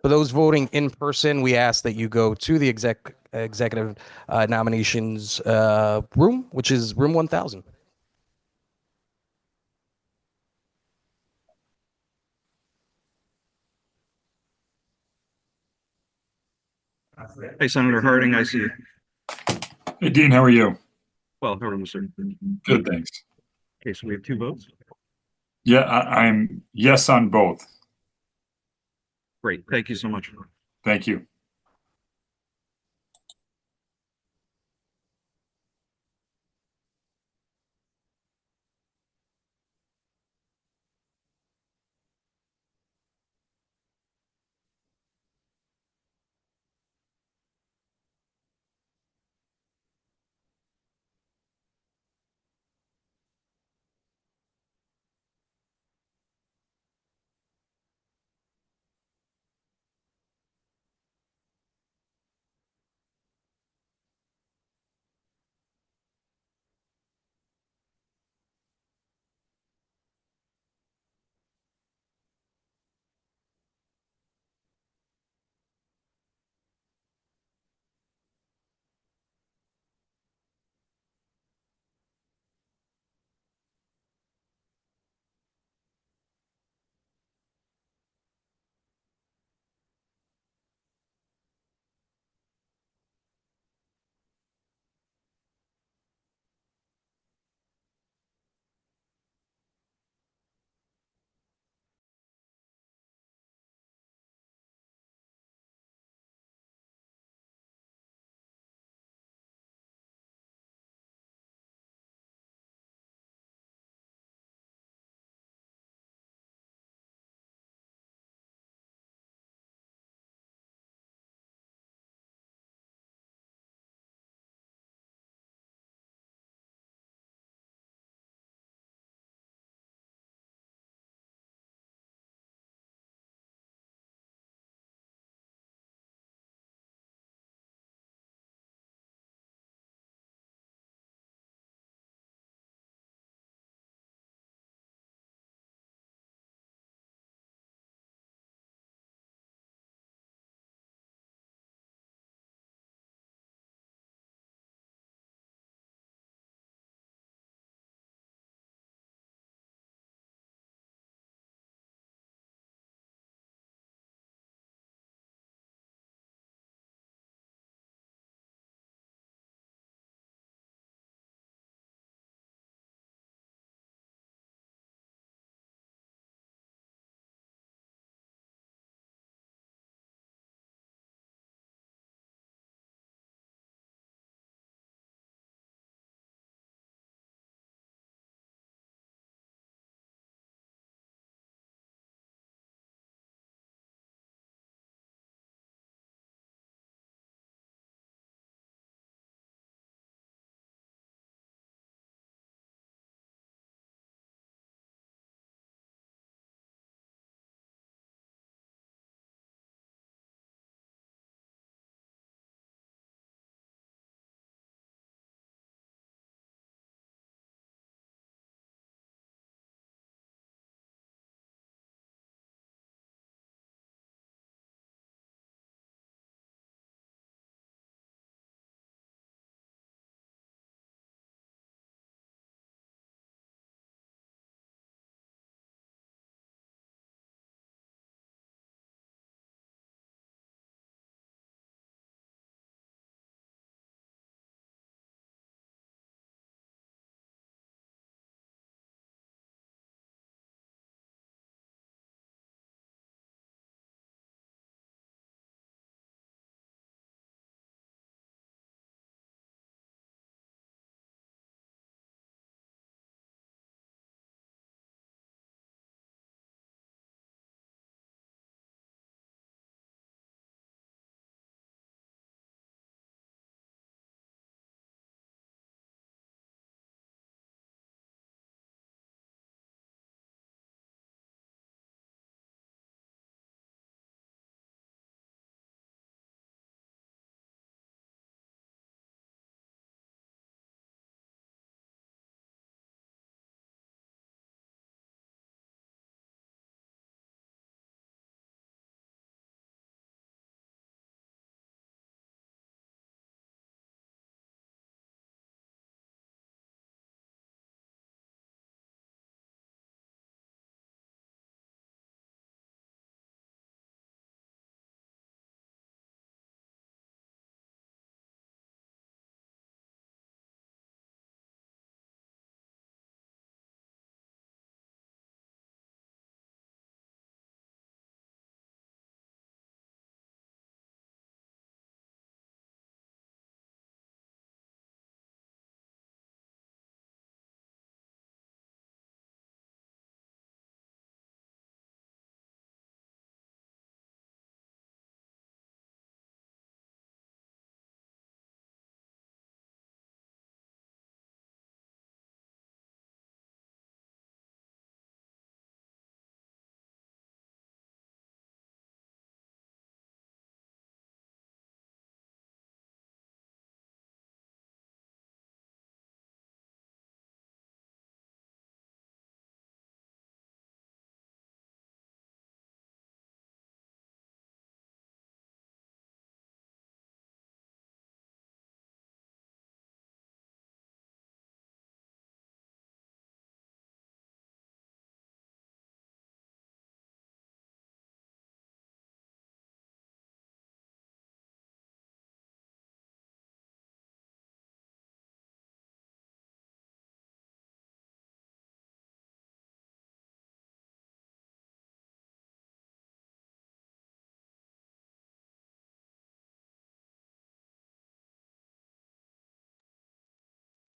For those voting in person, we ask that you go to the executive nominations room, which is room 1000. Hey, Senator Harding, I see you. Hey, Dean, how are you? Well, how are you, sir? Good, thanks. Okay, so we have 2 votes. Yeah, I'm yes on both. Great. Thank you so much. Thank you.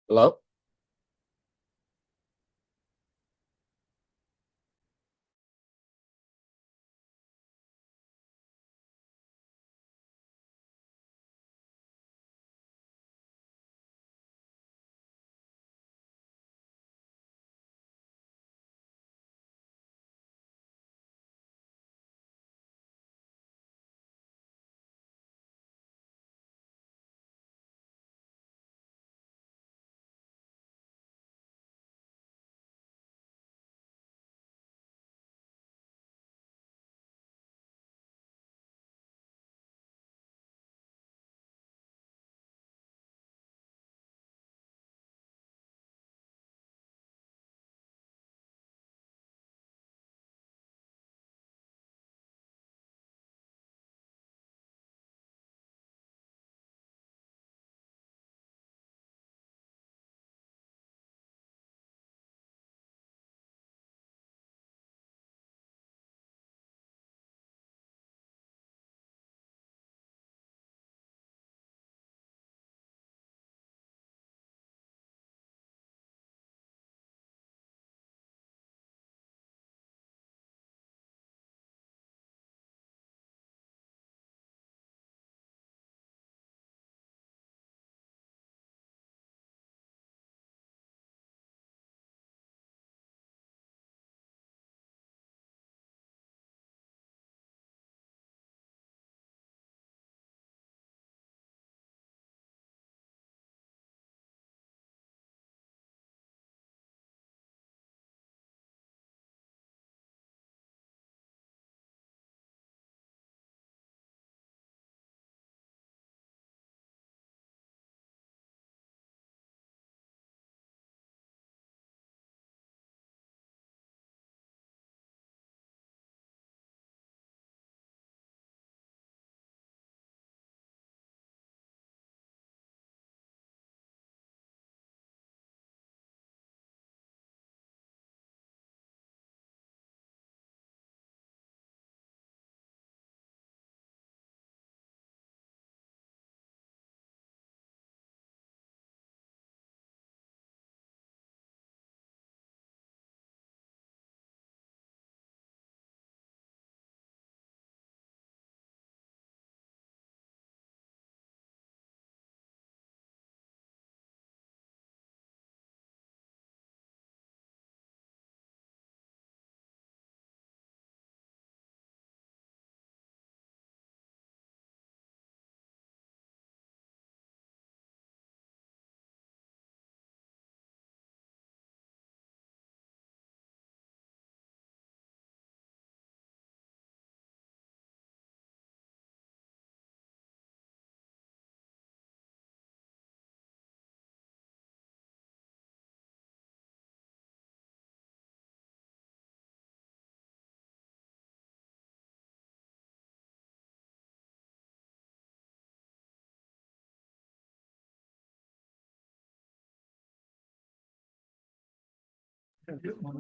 Hello?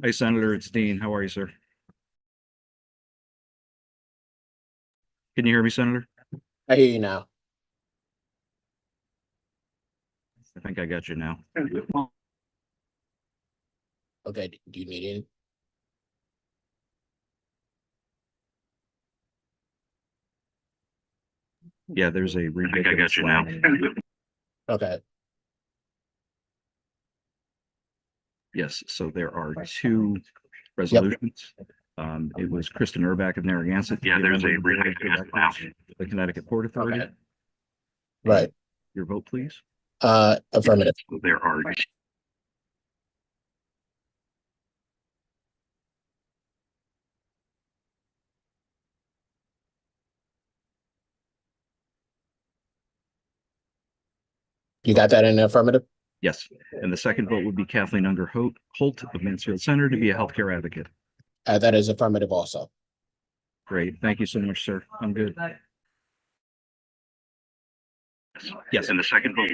Hey, Senator, it's Dean. How are you, sir? Can you hear me, Senator? I hear you now. I think I got you now. Okay, do you need any? Yeah, there's a ridiculous flag. Okay, Yes, so there are two resolutions. It was Kristen Urbach of Narragansett. Yeah, there's a the Connecticut Port Authority. okay. Right, Your vote, please. affirmative. There are. You got that in the affirmative? Yes, and the second vote would be Kathleen Unger Holt of Mansfield Center to be a healthcare advocate. That is affirmative also. Great, thank you so much, sir. I'm good. Yes, and the second vote.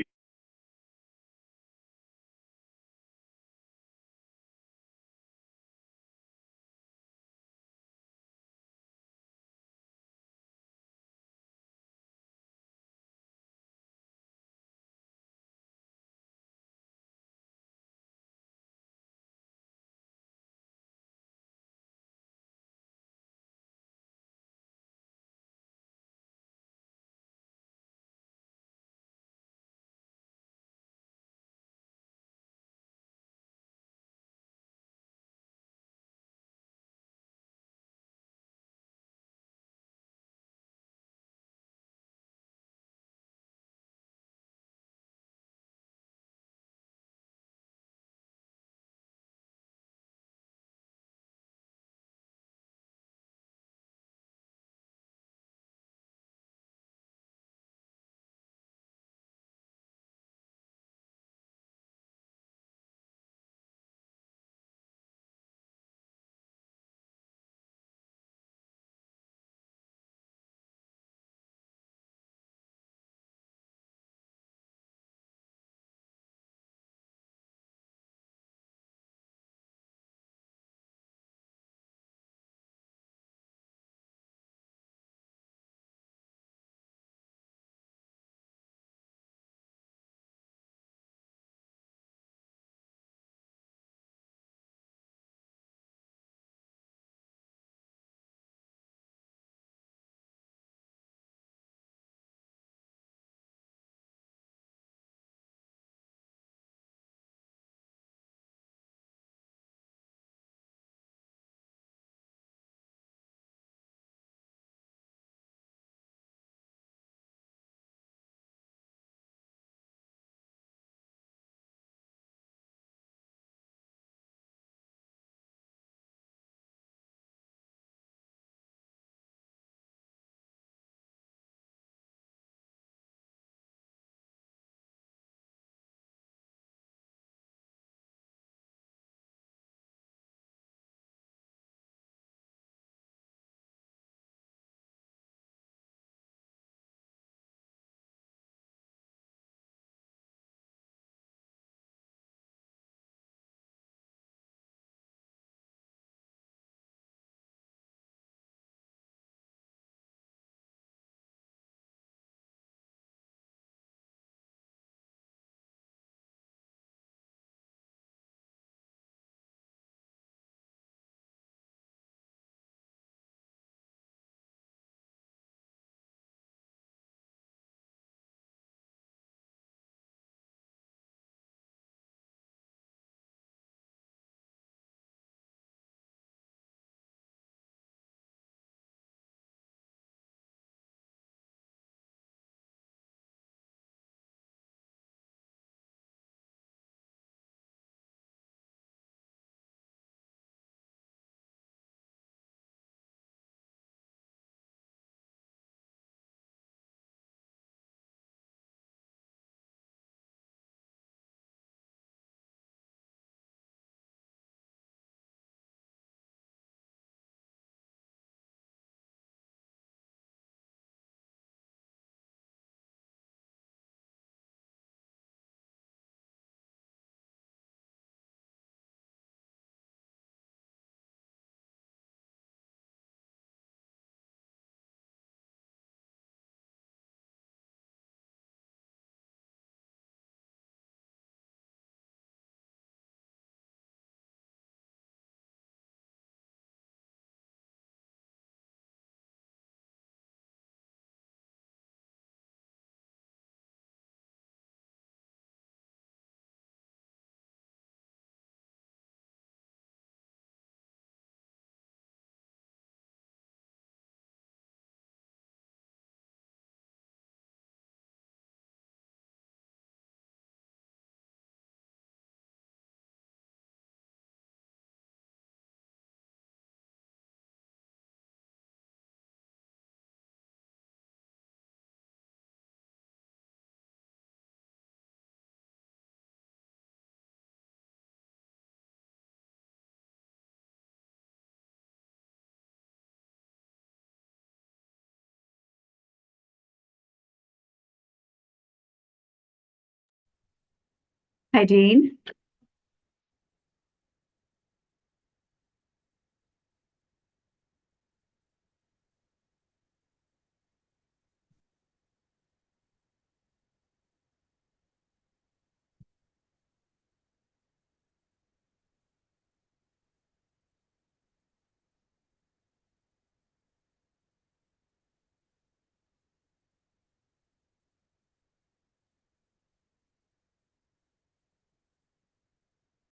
Hi, Jean.